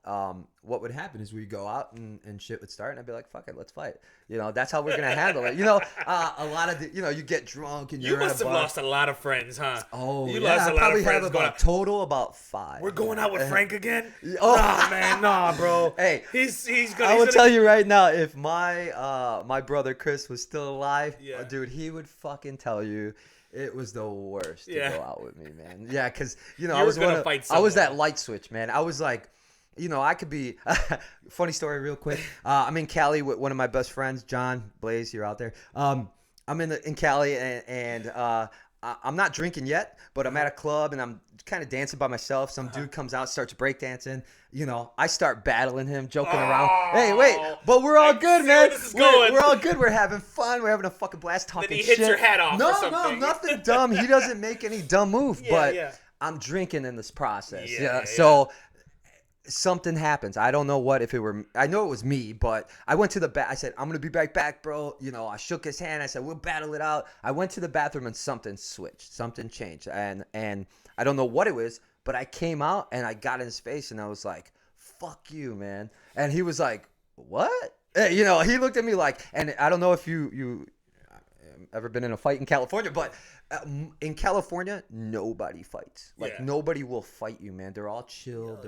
What would happen is we'd go out and shit would start, and I'd be like, fuck it, let's fight. That's how we're going to handle it. A lot of you get drunk and you must have lost a lot of friends, huh? Oh, you yeah. lost a I lot probably of friends. have about total about 5. We're going out with Frank again? Oh. Nah, man, nah, bro. Hey, he's gonna. I will tell you right now, if my brother Chris was still alive, dude, he would fucking tell you. It was the worst to go out with me, man. Yeah, because I was I was that light switch, man. I was like, I could be. Funny story, real quick. I'm in Cali with one of my best friends, John Blaze. You're out there. I'm in Cali, and I'm not drinking yet, but I'm at a club and I'm kind of dancing by myself. Some dude comes out, starts breakdancing. I start battling him, joking around. Hey, wait, but we're all good, man. We're all good. We're having fun. We're having a fucking blast talking shit. Then he hits your hat off or something. No, nothing dumb. He doesn't make any dumb move, but I'm drinking in this process. So something happens. I don't know what, I know it was me, but I went to the back. I said, I'm going to be right back, bro. I shook his hand. I said, we'll battle it out. I went to the bathroom and something switched. Something changed. And I don't know what it was, but I came out and I got in his face and I was like, fuck you, man. And he was like, what? He looked at me like, and I don't know if you ever been in a fight in California, but in California, nobody fights. Nobody will fight you, man. They're all chill.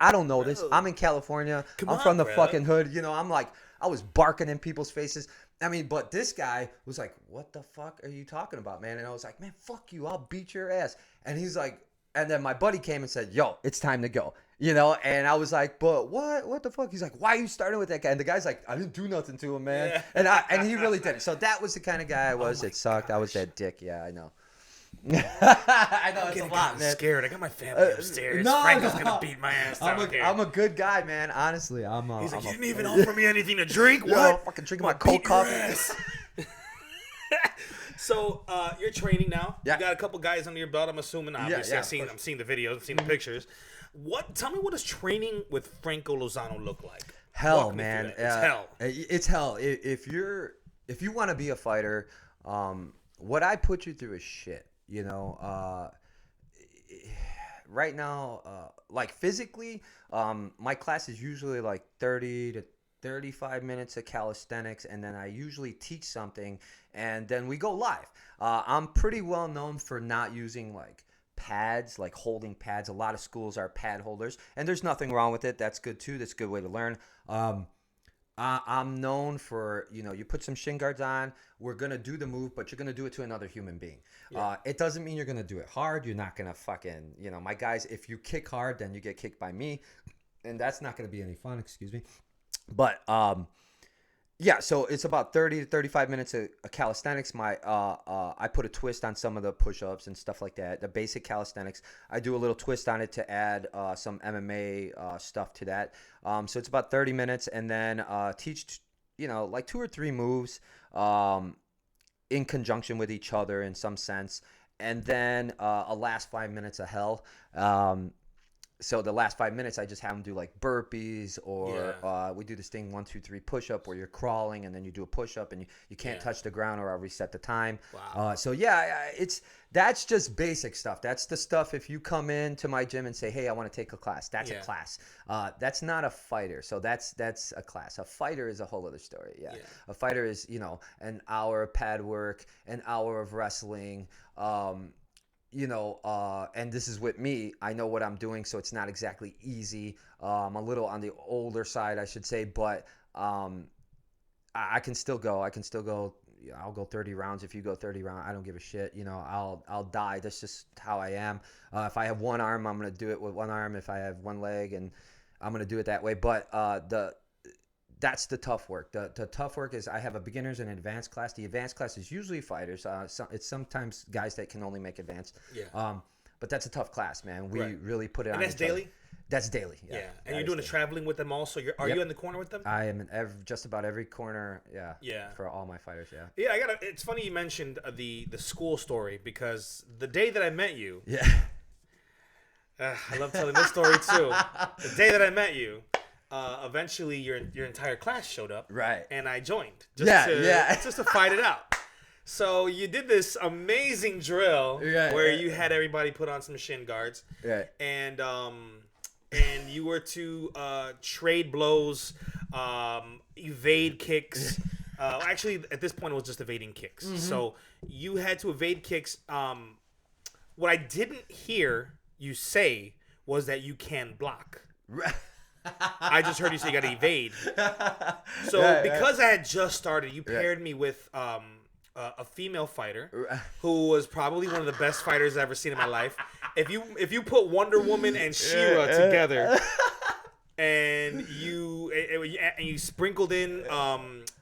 I don't know this. I'm in California. I'm from the fucking hood. I'm like, I was barking in people's faces. I mean, but this guy was like, what the fuck are you talking about, man? And I was like, man, fuck you. I'll beat your ass. And he's like, And then my buddy came and said, yo, it's time to go. You know, and I was like, but what the fuck? He's like, why are you starting with that guy? And the guy's like, I didn't do nothing to him, man. Yeah. And he really didn't. So that was the kind of guy I was. It sucked. Gosh. I was that dick. Yeah, I know. I know, it's a lot, man. Scared. I got my family upstairs. Franco's gonna beat my ass. I'm a good guy, man. Honestly, He's like, you didn't even offer me anything to drink. What? Yo, fucking drinking my cold coffee. So you're training now. Yeah. You got a couple guys under your belt. I'm assuming. Obviously, I'm seeing the videos. I'm seeing the pictures. Tell me, what does training with Franco Lozano look like? Hell, man. It's hell. It's hell. If you want to be a fighter, what I put you through is shit. You know, right now, like physically, my class is usually like 30 to 35 minutes of calisthenics, and then I usually teach something, and then we go live. I'm pretty well known for not using like pads, like holding pads. A lot of schools are pad holders, and there's nothing wrong with it. That's good too. That's a good way to learn. I'm known for, you put some shin guards on, we're going to do the move, but you're going to do it to another human being. Yeah. It doesn't mean you're going to do it hard. You're not going to fucking, my guys, if you kick hard, then you get kicked by me, and that's not going to be any fun, excuse me. But, yeah, so it's about 30 to 35 minutes of calisthenics. I put a twist on some of the push-ups and stuff like that. The basic calisthenics, I do a little twist on it to add some MMA stuff to that. So it's about 30 minutes, and then teach, like 2 or 3 moves in conjunction with each other in some sense, and then a last 5 minutes of hell. So the last 5 minutes, I just have them do like burpees, or we do this thing 1, 2, 3 push-up, where you're crawling and then you do a push-up and you can't touch the ground, or I'll reset the time. Wow. So yeah, that's just basic stuff. That's the stuff if you come into my gym and say, hey, I want to take a class. That's a class. That's not a fighter. So that's a class. A fighter is a whole other story. Yeah. A fighter is, an hour of pad work, an hour of wrestling, and this is with me. I know what I'm doing, so it's not exactly easy. I'm a little on the older side, I should say, but I can still go. I'll go 30 rounds. If you go 30 rounds, I don't give a shit. I'll die. That's just how I am. If I have one arm, I'm gonna do it with one arm. If I have one leg, and I'm gonna do it that way. But that's the tough work. The tough work is I have a beginners and advanced class. The advanced class is usually fighters. It's sometimes guys that can only make advanced. Yeah. But that's a tough class, man. We really put it on. And that's daily? That's daily. Yeah. And you're doing the traveling with them also. Are you in the corner with them? I am in just about every corner. Yeah. Yeah. For all my fighters. Yeah. Yeah. It's funny you mentioned the school story, because the day that I met you. Yeah. I love telling this story too. The day that I met you. Eventually, your entire class showed up, right? And I joined, just to fight it out. So you did this amazing drill where you had everybody put on some shin guards, and you were to trade blows, evade kicks. Actually, at this point, it was just evading kicks. Mm-hmm. So you had to evade kicks. What I didn't hear you say was that you can block. Right. I just heard you say you got to evade. So because I had just started, you paired me with a female fighter who was probably one of the best fighters I've ever seen in my life. If you put Wonder Woman and She-Ra together, and you sprinkled in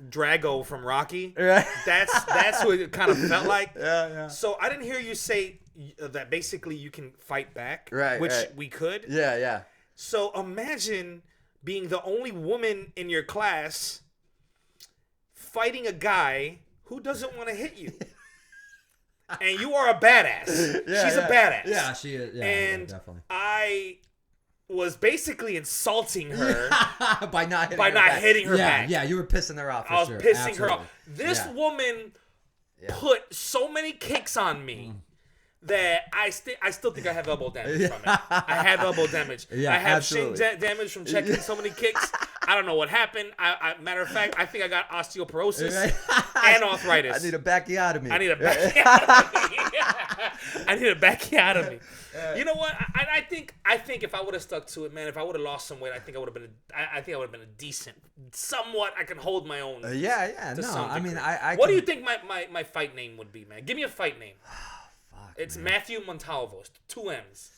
Drago from Rocky, that's what it kind of felt like. So I didn't hear you say that basically you can fight back, which we could. Yeah. So imagine being the only woman in your class fighting a guy who doesn't want to hit you. And you are a badass. She's a badass. Yeah, she is. Yeah, and definitely. I was basically insulting her by not hitting her back. Yeah, you were pissing her off. I was pissing her off. This woman put so many kicks on me. That I still think I have elbow damage from it. I have elbow damage. Yeah, I have absolutely. shin damage from checking so many kicks. I don't know what happened. Matter of fact, I think I got osteoporosis and arthritis. I need a backiotomy. I need a backiotomy. You know what? I think if I would have stuck to it, man, if I would have lost some weight, I think I would have been a decent, somewhat. I can hold my own. No. I mean, What do you think my fight name would be, man? Give me a fight name. It's Matthew Montalvo. 2 M's.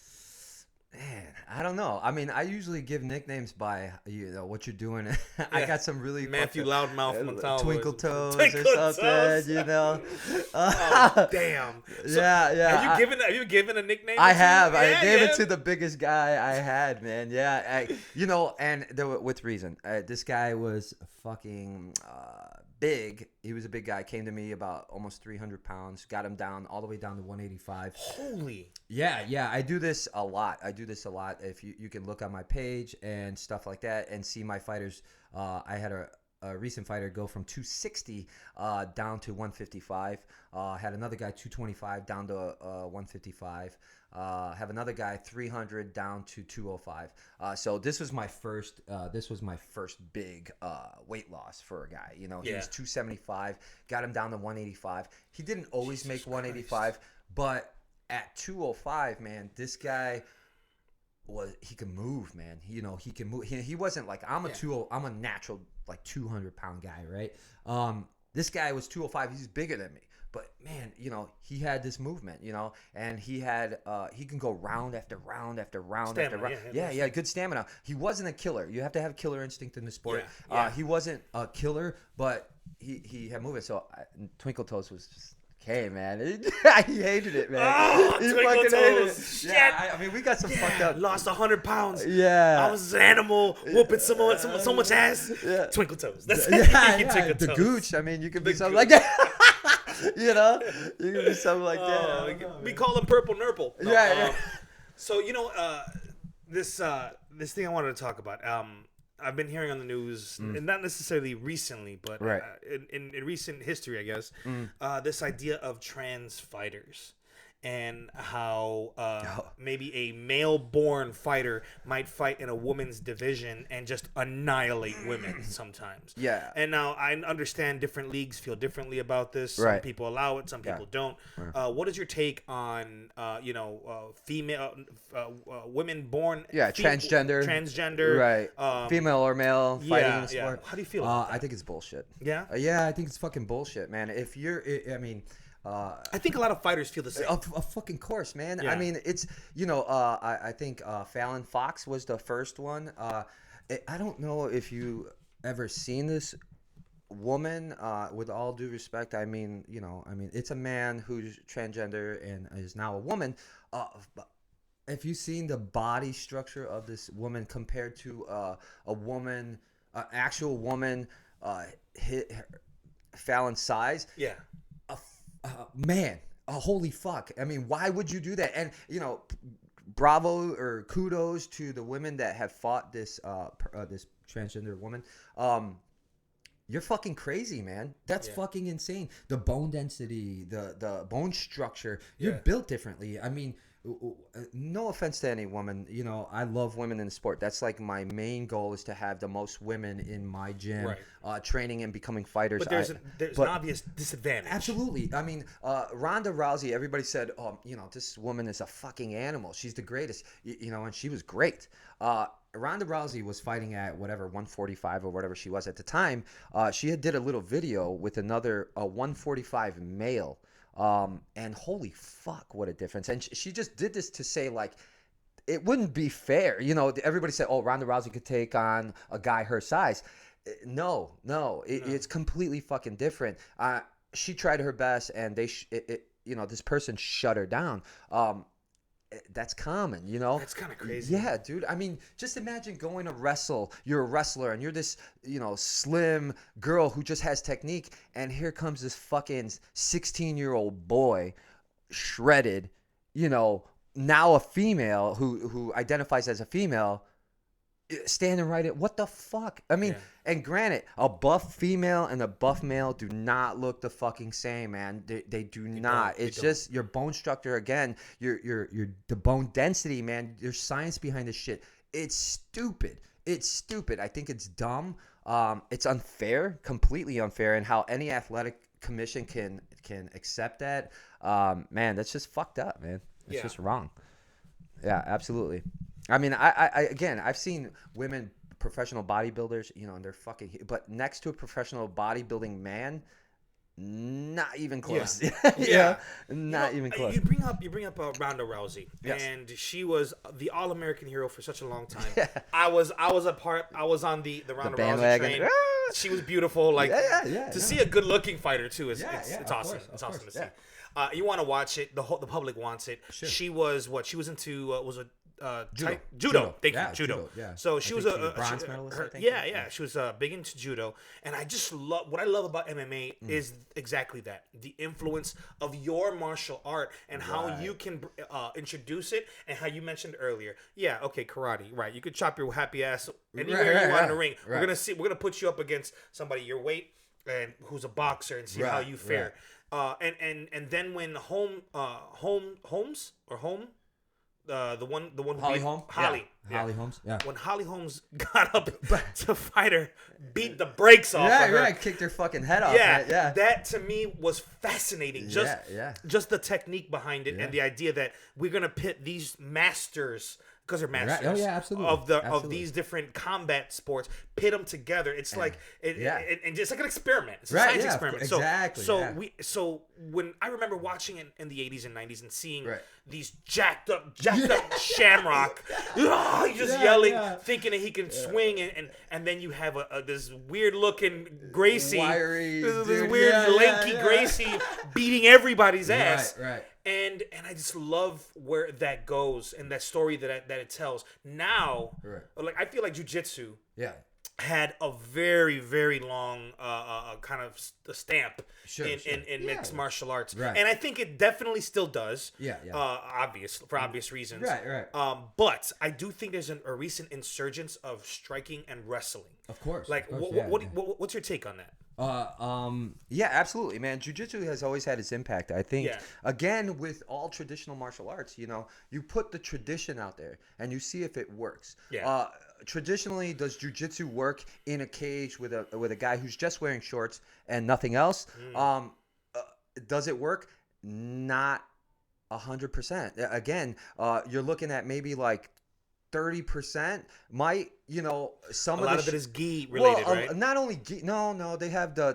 Man, I don't know. I mean, I usually give nicknames by what you're doing. I Yeah. got some really Matthew fucked up, Loudmouth Montalvo. Twinkle Toes or Twinkle something. Toes. Oh damn. So Yeah, yeah. have you given a nickname? I to- have. I Yeah, gave yeah. it to the biggest guy I had, man. Yeah, and with reason. This guy was fucking big. He was a big guy. Came to me about almost 300 pounds. Got him down all the way down to 185. Holy. Yeah, yeah. I do this a lot. If you can look on my page and stuff like that and see my fighters. I had a recent fighter go from 260 down to 155. Had another guy 225 down to 155. Have another guy 300 down to 205. So this was my first. This was my first big weight loss for a guy. He was 275. Got him down to 185. He didn't always make 185, but at 205, man, this guy he can move, man. He can move. He wasn't like I'm a natural like 200-pound guy, right? This guy was 205. He's bigger than me. But man, he had this movement, and he can go round after round after round Stamina, after round. yeah, Yeah, good stamina. He wasn't a killer. You have to have killer instinct in the sport. Yeah. He wasn't a killer, but he had movement. So Twinkle Toes was just. Okay, man. He hated it, man. Oh, he Twinkle fucking hated Toes. it. Shit. Yeah, I mean, we got some fucked up. Lost 100 pounds. Yeah. I was an animal whooping so much ass. Yeah. Twinkle Toes. That's Yeah, Twinkle the Toes. gooch. I mean, you could be The something like that. You could be something like that. Oh, I don't know, we man. call him Purple Nurple. No, Yeah. So this thing I wanted to talk about. I've been hearing on the news, and not necessarily recently, but Right. in recent history, I guess, this idea of trans fighters and how maybe a male-born fighter might fight in a woman's division and just annihilate women sometimes. Yeah. And now I understand different leagues feel differently about this. Some Right. people allow it, some people don't. What is your take on female women born transgender Right. Female or male fighting in the yeah. sport. How do you feel about I think it's bullshit. Yeah? Yeah, I think it's fucking bullshit, man. If you're, I mean, I think a lot of fighters feel the same. Of fucking course, man. Yeah. I mean, it's I think Fallon Fox was the first one. I don't know if you ever seen this woman. With all due respect, I mean, it's a man who's transgender and is now a woman. But if you've seen the body structure of this woman compared to a woman, actual woman, Fallon's size, Yeah. man, holy fuck. I mean, why would you do that? And bravo or kudos to the women that have fought this this transgender woman. You're fucking crazy, man. That's fucking insane. The bone density, the bone structure, you're built differently. I mean, no offense to any woman, I love women in the sport. That's like my main goal is to have the most women in my gym, training and becoming fighters. But there's an obvious disadvantage. Absolutely. I mean, Ronda Rousey, everybody said, this woman is a fucking animal. She's the greatest, and she was great. Ronda Rousey was fighting at whatever 145 or whatever she was at the time. She did a little video with another 145 male. And holy fuck, what a difference. And she just did this to say, like, it wouldn't be fair. Everybody said, oh, Ronda Rousey could take on a guy her size. No. It's completely fucking different. She tried her best, and this person shut her down. That's common, That's kind of crazy. Yeah, dude. I mean, just imagine going to wrestle. You're a wrestler, and you're this, slim girl who just has technique, and here comes this fucking 16-year-old boy, shredded, now a female who identifies as a female, standing right at what the fuck? I mean, and granted, a buff female and a buff male do not look the fucking same, man. They do not. It's just your bone structure again. Your the bone density, man. There's science behind this shit. It's stupid. I think it's dumb. It's unfair, completely unfair, and how any athletic commission can accept that. Man, that's just fucked up, man. It's just wrong. Yeah, absolutely. I mean, I've seen women, professional bodybuilders, and they're fucking. But next to a professional bodybuilding man, Not even close. Yeah. Not even close. You bring up Ronda Rousey, Yes. and she was the All-American hero for such a long time. I was on the Ronda Rousey bandwagon. train. She was beautiful. Like Yeah. to see a good-looking fighter too is Yeah, it's of awesome. course, It's of awesome course, to see. You want to watch it. The public wants it. Sure. She was what? She was into was a Judo. judo. Thank you, Yeah, judo. judo, yeah. So she I was think a she was bronze medalist, I think. Yeah. She was big into judo, and I just love what I love about MMA is exactly that: the influence of your martial art and how you can introduce it, and how you mentioned earlier. Yeah, okay, karate, right? You could chop your happy ass anywhere you want in the ring. Right. We're gonna put you up against somebody your weight and who's a boxer and see how you fare. And then when Holmes the one who Holly beat Holm? Holly. Yeah. Holly Holmes. Yeah. When Holly Holmes got up to fight her, beat the brakes off of her. Kicked her fucking head off. Yeah, Right? Yeah. that to me was fascinating. Just the technique behind it and the idea that we're gonna pit these masters. Because they're masters Right. Oh, yeah, absolutely. of Absolutely. these different combat sports, pit them together. It's like and it's like an experiment. It's a Right, science yeah, experiment. exactly, So yeah. so when I remember watching it in the 80s and 90s and seeing Right. these jacked up Shamrock, he's just yelling, yeah. thinking that he can swing, and then you have this weird looking Gracie, Wiry this dude. weird lanky Yeah. Gracie beating everybody's ass. Right. And I just love where that goes and that story that it tells. Now, like I feel like jiu-jitsu had a very, very long kind of stamp in mixed martial arts. Right. And I think it definitely still does. Yeah. For obvious reasons. Right. But I do think there's a recent insurgence of striking and wrestling. Of course. Like, of course. what's your take on that? Yeah, absolutely, man. Jiu-jitsu has always had its impact. I think, Yeah. again, with all traditional martial arts, you put the tradition out there and you see if it works. Yeah. Traditionally, does jiu-jitsu work in a cage with a guy who's just wearing shorts and nothing else? Does it work? Not 100%. Again, you're looking at maybe like 30%. Might some a of lot the of it is gi related, right? Not only gi. No. They have the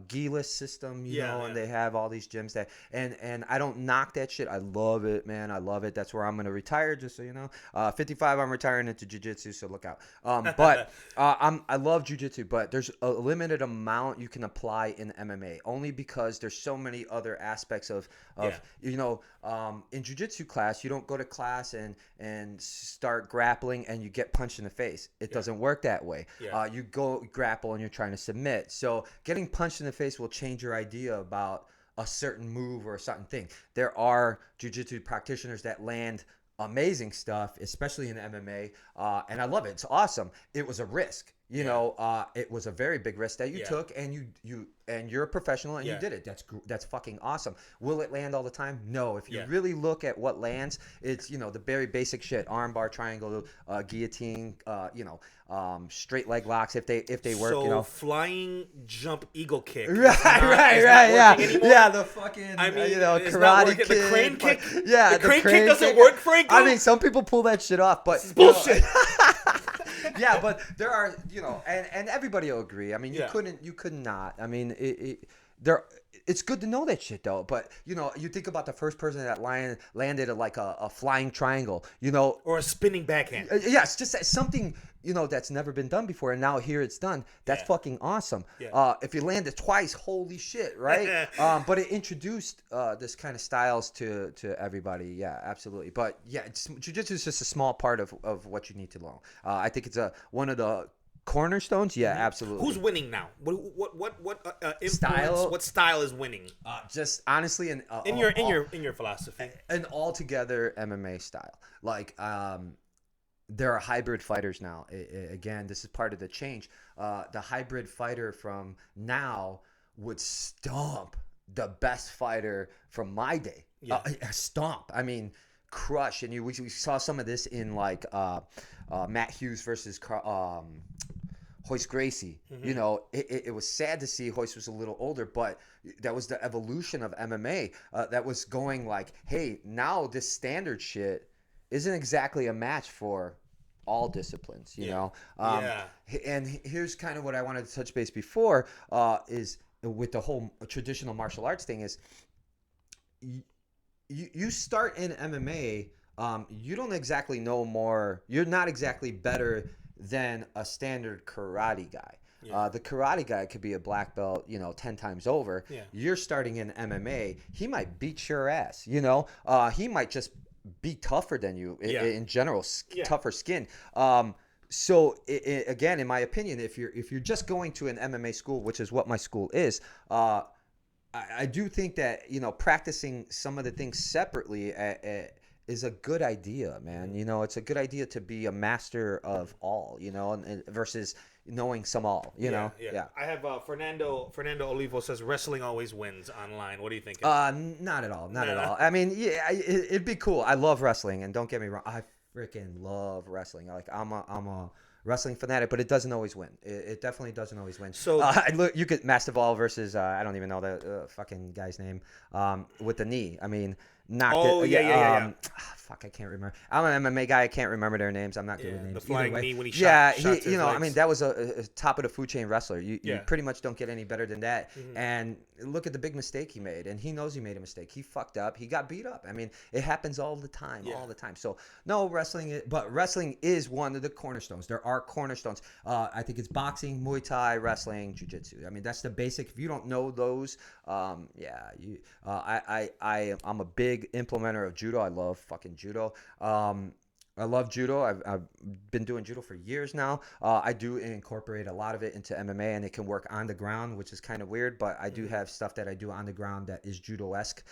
gi-less system, and they have all these gyms that and I don't knock that shit. I love it, man. I love it. That's where I'm gonna retire. Just so you know, 55. I'm retiring into jiu-jitsu, so look out. But I love jiu-jitsu, but there's a limited amount you can apply in MMA only because there's so many other aspects of in jiu-jitsu class. You don't go to class and start grappling and you get punched in the face. It doesn't work that way. You go grapple and you're trying to submit. So getting punched in the face will change your idea about a certain move or a certain thing. There are jiu-jitsu practitioners that land amazing stuff, especially in MMA, and I love it. It's awesome. It was a risk. It was a very big risk that you took, and you're a professional and you did it. That's fucking awesome. Will it land all the time? No. If you really look at what lands, it's the very basic shit: armbar, triangle, guillotine, straight leg locks if they work. So flying jump eagle kick. Right. Yeah, the fucking karate kick. The crane kick. Yeah, the crane kick doesn't work, Franco. I mean, some people pull that shit off, but it's bullshit. Yeah, but there are, and everybody will agree. I mean, you could not. I mean, it's good to know that shit though. But you think about the first person that landed like a flying triangle, or a spinning backhand. Yeah, it's just something that's never been done before, and now here it's done. That's fucking awesome. Yeah. If you land it twice, holy shit, right? But it introduced this kind of styles to everybody. Yeah, absolutely. But yeah, jiu-jitsu is just a small part of what you need to learn. I think it's one of the cornerstones. Yeah, absolutely. Who's winning now? What influence, style? What style is winning? Just honestly, in your philosophy, an altogether MMA style. Like there are hybrid fighters now. Again, this is part of the change. The hybrid fighter from now would stomp the best fighter from my day. Stomp. I mean, crush. And we saw some of this in like Matt Hughes versus Royce Gracie. Mm-hmm. It was sad to see Royce was a little older, but that was the evolution of MMA. That was going like, hey, now this standard shit isn't exactly a match for all disciplines, you know? And here's kind of what I wanted to touch base before is with the whole traditional martial arts thing is you start in MMA, you don't exactly know more. You're not exactly better than a standard karate guy. Yeah. The karate guy could be a black belt, 10 times over. Yeah. You're starting in MMA. He might beat your ass, He might just be tougher than you in general, tougher skin. So again, in my opinion, if you're just going to an MMA school, which is what my school is, I do think that practicing some of the things separately is a good idea, man. It's a good idea to be a master of all, versus knowing some all. Yeah. I have Fernando Olivo says wrestling always wins online. What do you think? Not at all. Not at all. I mean, yeah, it'd be cool. I love wrestling, and don't get me wrong, I freaking love wrestling. Like I'm a wrestling fanatic, but it doesn't always win. It definitely doesn't always win. So you could Masvidal versus I don't even know the fucking guy's name with the knee. I mean, knocked it. Oh yeah. Fuck, I can't remember. I'm an MMA guy. I can't remember their names. I'm not good with names. The flying knee when he shot. Yeah, I mean, that was a top of the food chain wrestler. You pretty much don't get any better than that. Mm-hmm. And look at the big mistake he made, and he knows he made a mistake. He fucked up. He got beat up. I mean, it happens all the time, So no, but wrestling is one of the cornerstones. There are cornerstones. I think it's boxing, Muay Thai, wrestling, jiu-jitsu. I mean, that's the basic. If you don't know those, I'm a big implementer of judo. I love fucking judo. I love judo. I've been doing judo for years now. I do incorporate a lot of it into MMA, and it can work on the ground, which is kind of weird. But I do have stuff that I do on the ground that is judo-esque.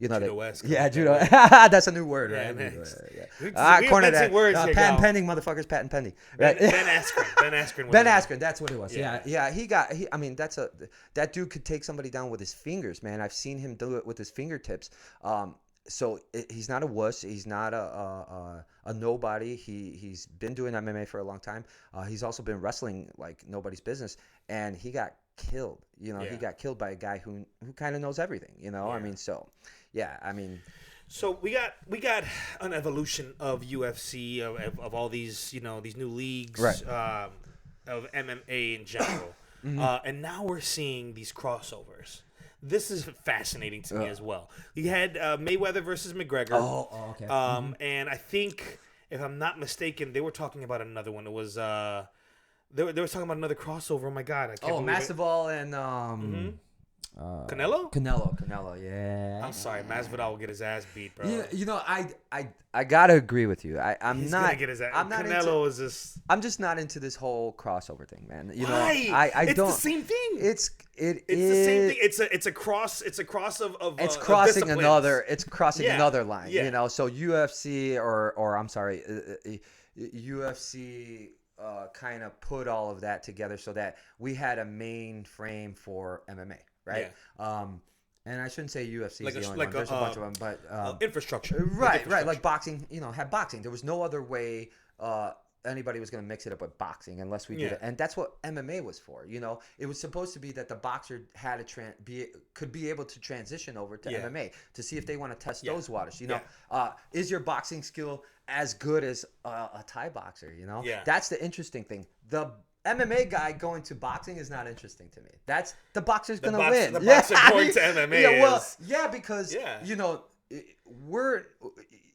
Judo-esque. Judo. That's a new word, right? Corner that. Patent pending, motherfuckers. Patent pending. Right? Ben Askren. Ben Askren. That's what it was. Yeah. I mean, that dude could take somebody down with his fingers, man. I've seen him do it with his fingertips. So he's not a wuss. He's not a nobody. He's been doing MMA for a long time. He's also been wrestling like nobody's business, and he got killed. He got killed by a guy who kind of knows everything. I mean, so yeah. I mean, so we got an evolution of UFC of all these these new leagues, right. Of MMA in general, and now we're seeing these crossovers. This is fascinating to me as well. You had Mayweather versus McGregor. Oh, okay. And I think, if I'm not mistaken, they were talking about another one. It was they were talking about another crossover. Oh my god! I can't believe Masvidal and Canelo. Canelo. Yeah. I'm sorry, Masvidal will get his ass beat, bro. I gotta agree with you. He's gonna get his ass. Canelo is just. I'm just not into this whole crossover thing, man. Why? I don't. It's the same thing. It's the same thing. It's a cross. It's a cross of. It's crossing another. It's crossing another line. Yeah. So UFC or I'm sorry, UFC. Kind of put all of that together so that we had a main frame for MMA, right? Yeah. And I shouldn't say UFC is the only one. There's a bunch of them, but infrastructure, right? Like boxing, had boxing. There was no other way anybody was going to mix it up with boxing unless we did it, and that's what MMA was for. It was supposed to be that the boxer had could be able to transition over to MMA to see if they want to test those waters. Is your boxing skill as good as a Thai boxer? That's the interesting thing. The MMA guy going to boxing is not interesting to me. That's the boxer's going to win. The boxer going to MMA because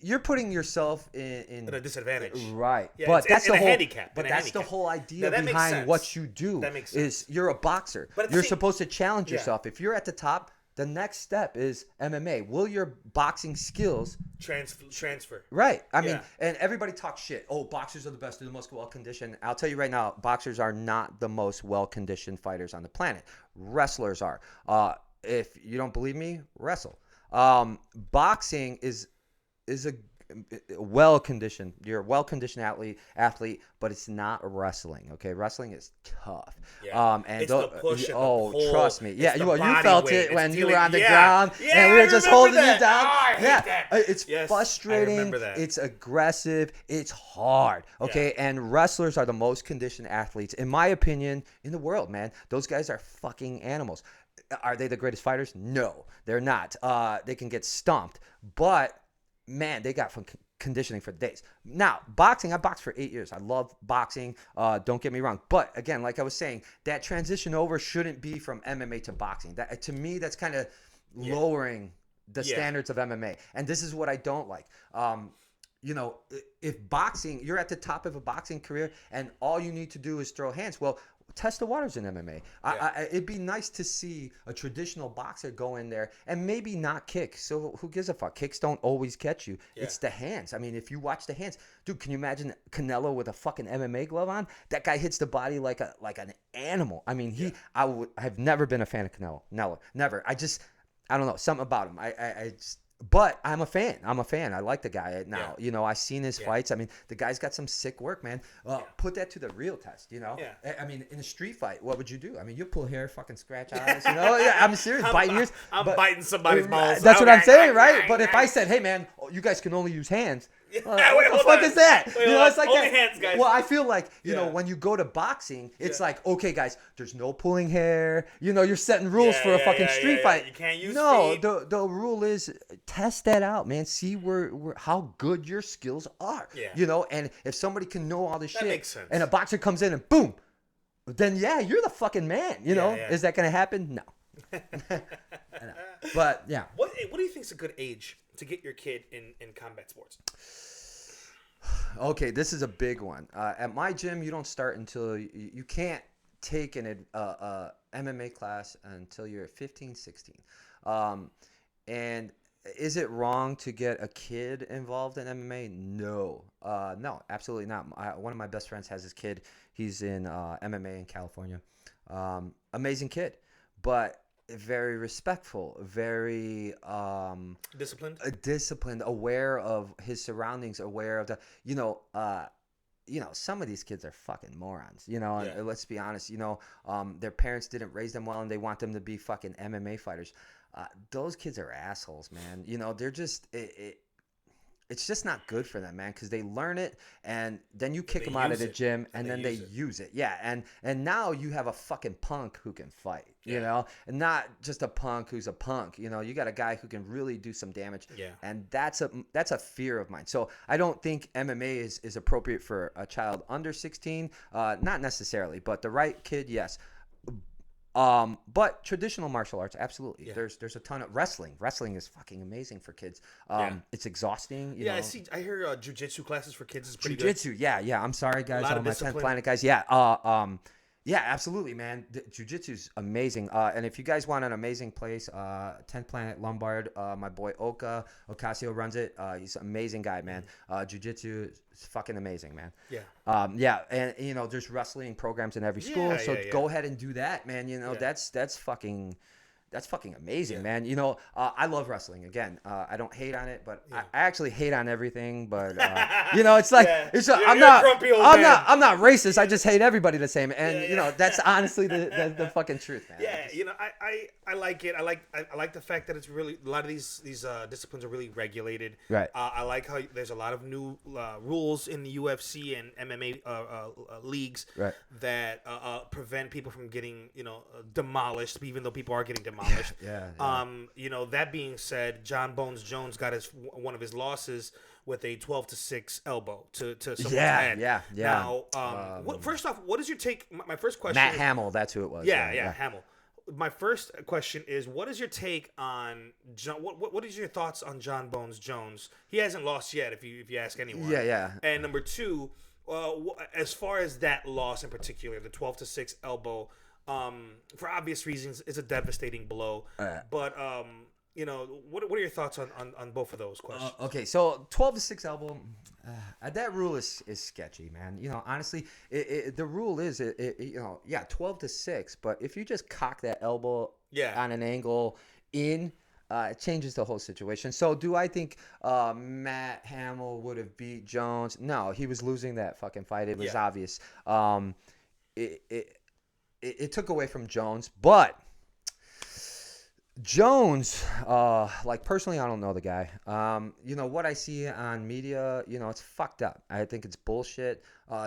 you're putting yourself in at a disadvantage, right? Yeah, but that's the whole handicap. But that's the whole idea behind what you do. That makes sense. Is you're a boxer. You're supposed to challenge yourself. If you're at the top, the next step is MMA. Will your boxing skills transfer? Right. I mean, and everybody talks shit. Oh, boxers are the best. They're the most well-conditioned. I'll tell you right now, boxers are not the most well-conditioned fighters on the planet. Wrestlers are. If you don't believe me, wrestle. Boxing is a well-conditioned. You're a well-conditioned athlete, but it's not wrestling. Okay, wrestling is tough. Yeah. And it's the push and the pull. Trust me. Yeah, you body felt weight. it when It's you were on the dealing- ground and we were just holding you down. Oh, I hate that. It's Yes, frustrating. I remember that. It's aggressive. It's hard. Okay, and wrestlers are the most conditioned athletes, in my opinion, in the world. Man, those guys are fucking animals. Are they the greatest fighters? No, they're not. They can get stomped, but man, they got conditioning for days. Now, boxing, I boxed for 8 years. I love boxing. Don't get me wrong. But again, like I was saying, that transition over shouldn't be from MMA to boxing. That to me, that's kind of lowering the standards of MMA. And this is what I don't like. You know, if boxing, you're at the top of a boxing career and all you need to do is throw hands. Well, test the waters in MMA. It'd be nice to see a traditional boxer go in there and maybe not kick. So who gives a fuck? Kicks don't always catch you. Yeah. It's the hands. I mean, if you watch the hands, dude, can you imagine Canelo with a fucking MMA glove on? That guy hits the body like an animal. I mean, I've never been a fan of Canelo. Never. I don't know, something about him. But I'm a fan. I like the guy now. Yeah. You know, I've seen his fights. I mean, the guy's got some sick work, man. Put that to the real test, you know? Yeah. I mean, in a street fight, what would you do? I mean, you pull hair, fucking scratch eyes, you know? Yeah, I'm serious. Biting ears. I'm biting somebody's balls. That's what I'm saying, right? But if I said, hey, man, you guys can only use hands. What the fuck is that? You know, it's like only hands, guys. Well, I feel like, you know, when you go to boxing, it's like, okay, guys, there's no pulling hair. You know, you're setting rules for a fucking street fight. You can't use feet. The rule is test that out, man. See how good your skills are. Yeah. You know, and if somebody can know all this shit, makes sense. And a boxer comes in and boom, then you're the fucking man. You know, is that gonna happen? No. But yeah. What do you think is a good age to get your kid in combat sports? Okay, this is a big one. At my gym, you don't start until you can't take an MMA class until you're 15, 16. And is it wrong to get a kid involved in MMA? No, absolutely not. One of my best friends has his kid. He's in MMA in California. Amazing kid, but very respectful, very disciplined, aware of his surroundings, aware of the, some of these kids are fucking morons, and let's be honest, their parents didn't raise them well and they want them to be fucking MMA fighters. Those kids are assholes, man. They're just, it's just not good for them, man, because they learn it and then you kick them out of the gym and then they use it. Yeah, and now you have a fucking punk who can fight, and not just a punk who's a punk. You got a guy who can really do some damage. Yeah, and that's a fear of mine. So I don't think MMA is appropriate for a child under 16. Not necessarily, but the right kid, yes. But traditional martial arts, absolutely. Yeah. There's a ton of wrestling. Wrestling is fucking amazing for kids. It's exhausting. You know. I hear jiu-jitsu classes for kids is pretty good. Jiu-jitsu, yeah. I'm sorry, guys. All my 10th Planet guys. Yeah. Yeah, absolutely, man. Jiu-jitsu's amazing. And if you guys want an amazing place, 10th Planet Lombard, my boy Ocasio runs it. He's an amazing guy, man. Jiu-jitsu is fucking amazing, man. Yeah. And there's wrestling programs in every school, so go ahead and do that, man. That's fucking amazing, man. I love wrestling. Again, I don't hate on it, but I actually hate on everything. But it's like I'm not racist. I just hate everybody the same, and that's honestly the fucking truth, man. Yeah, I like it. I like the fact that it's really a lot of these disciplines are really regulated. Right. I like how there's a lot of new rules in the UFC and MMA leagues that prevent people from getting demolished, even though people are getting demolished. That being said, John Bones Jones got one of his losses with a 12-6 elbow to someone's head. Yeah. Now, first off, what is your take? My first question. Matt Hamill, that's who it was. Yeah, Hamill. My first question is, what is your take on John? What is your thoughts on John Bones Jones? He hasn't lost yet, if you ask anyone. Yeah. And number two, as far as that loss in particular, the 12-6 elbow. For obvious reasons, it's a devastating blow. But what are your thoughts on both of those questions? Okay, so 12-6 elbow, that rule is sketchy, man. Honestly, the rule is 12-6. But if you just cock that elbow on an angle in, it changes the whole situation. So do I think Matt Hamill would have beat Jones? No, he was losing that fucking fight. It was obvious. It took away from Jones, but Jones, like personally, I don't know the guy. What I see on media, it's fucked up. I think it's bullshit.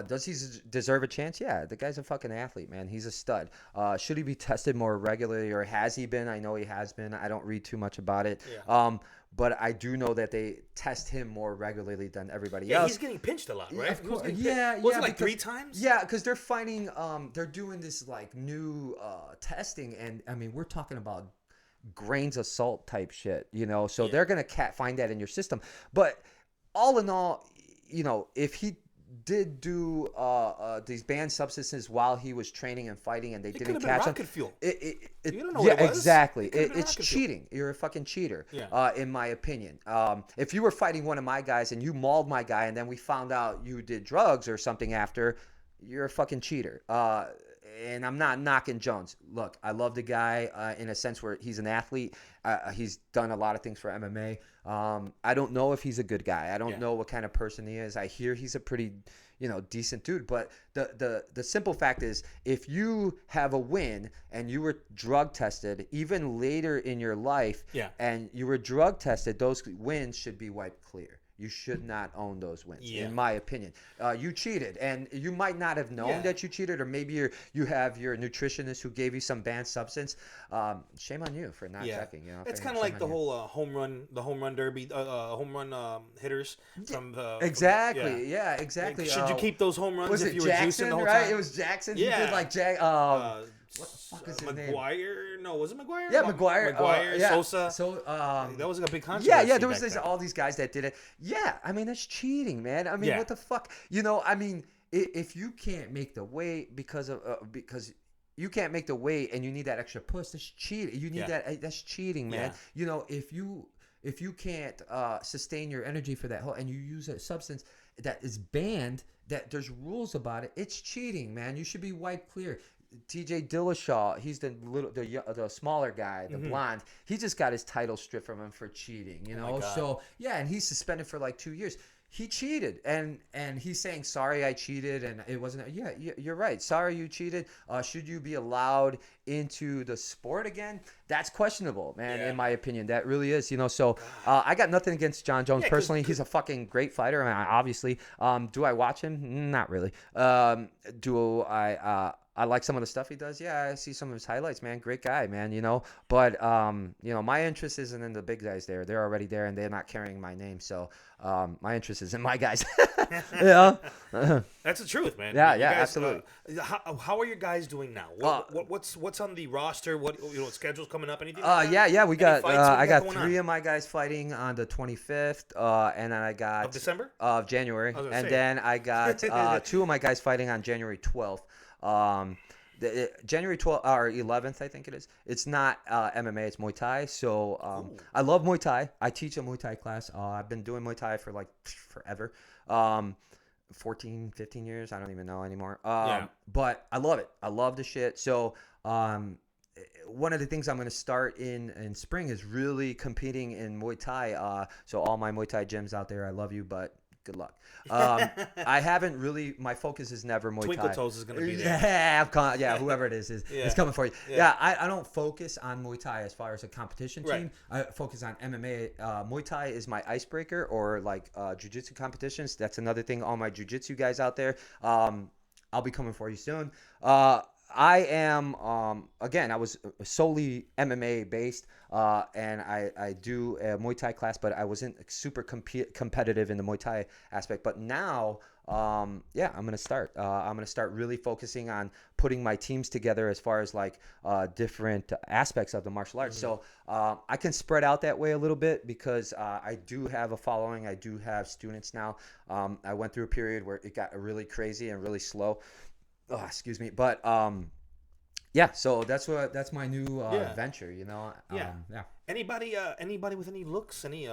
Does he deserve a chance? Yeah, the guy's a fucking athlete, man. He's a stud. Should he be tested more regularly, or has he been? I know he has been. I don't read too much about it. Yeah. But I do know that they test him more regularly than everybody Yeah, else. he's getting pinched a lot, right? Of course. Was Yeah. it like 3 times? Yeah, because they're fighting. They're doing this like new testing, and I mean, we're talking about grains of salt type shit, so they're gonna find that in your system. But all in all, if he did do these banned substances while he was training and fighting and they didn't catch him, fuel. you don't know what it was. Exactly. rocket It's fuel. cheating. You're a fucking cheater, Yeah. in my opinion. If you were fighting one of my guys and you mauled my guy and then we found out you did drugs or something after, you're a fucking cheater. And I'm not knocking Jones. Look, I love the guy in a sense where he's an athlete. He's done a lot of things for MMA. I don't know if he's a good guy. I don't know what kind of person he is. I hear he's a pretty, decent dude. But the simple fact is, if you have a win and you were drug tested, even later in your life, and you were drug tested, those wins should be wiped clear. You should not own those wins, in my opinion. You cheated, and you might not have known that you cheated, or maybe you have your nutritionist who gave you some banned substance. Shame on you for not checking. It's kind of like the whole home run derby, home run hitters from the exactly. Exactly. Should you keep those home runs was if it you were Jackson, juicing the whole right? time? It was Jackson. Yeah. He did like what the fuck is his name? McGuire? No, was it McGuire? Yeah, McGuire. Sosa. So that was like a big controversy. Yeah. There was all these guys that did it. Yeah, I mean that's cheating, man. I mean, what the fuck? I mean, if you can't make the weight because you can't make the weight and you need that extra push, that's cheating. You need that. That's cheating, man. If you can't sustain your energy for that whole, and you use a substance that is banned, that there's rules about it, it's cheating, man. You should be wiped clear. TJ Dillashaw, he's the smaller guy, the blonde. He just got his title stripped from him for cheating, So and he's suspended for like 2 years. He cheated, and he's saying sorry, I cheated, and it wasn't. Yeah, you're right. Sorry, you cheated. Should you be allowed into the sport again? That's questionable, man. In my opinion, that really is. So I got nothing against John Jones personally. He's a fucking great fighter. I mean, obviously. Do I watch him? Not really. Do I like some of the stuff he does. Yeah, I see some of his highlights, man. Great guy, man, But, my interest isn't in the big guys there. They're already there, and they're not carrying my name. So my interest is in my guys. That's the truth, man. Yeah, You guys, absolutely. How are your guys doing now? What's on the roster? What schedule's coming up? Anything? We got. fights? I got going 3 of my guys fighting on the 25th, and then I got Of December? of January, gonna and say. then I got 2 of my guys fighting on January 12th. January 12th or 11th, I think it is. It's not MMA, it's Muay Thai. So I love Muay Thai. I teach a Muay Thai class. I've been doing Muay Thai for like forever. 14, 15 years. I don't even know anymore. But I love it. I love the shit. So one of the things I'm going to start in spring is really competing in Muay Thai. So all my Muay Thai gyms out there, I love you, but good luck. I haven't really. My focus is never Muay Thai. Twinkle Toes is going to be there. Yeah, whoever it is coming for you. Yeah, I don't focus on Muay Thai as far as a competition team. I focus on MMA. Muay Thai is my icebreaker, or like jiu-jitsu competitions. That's another thing. All my jiu-jitsu guys out there, I'll be coming for you soon. I am, again, I was solely MMA based, and I do a Muay Thai class, but I wasn't super competitive in the Muay Thai aspect. But now, I'm going to start. I'm going to start really focusing on putting my teams together as far as like different aspects of the martial arts. So I can spread out that way a little bit because I do have a following. I do have students now. I went through a period where it got really crazy and really slow. Oh, excuse me, but so that's my new venture, Anybody with any looks, any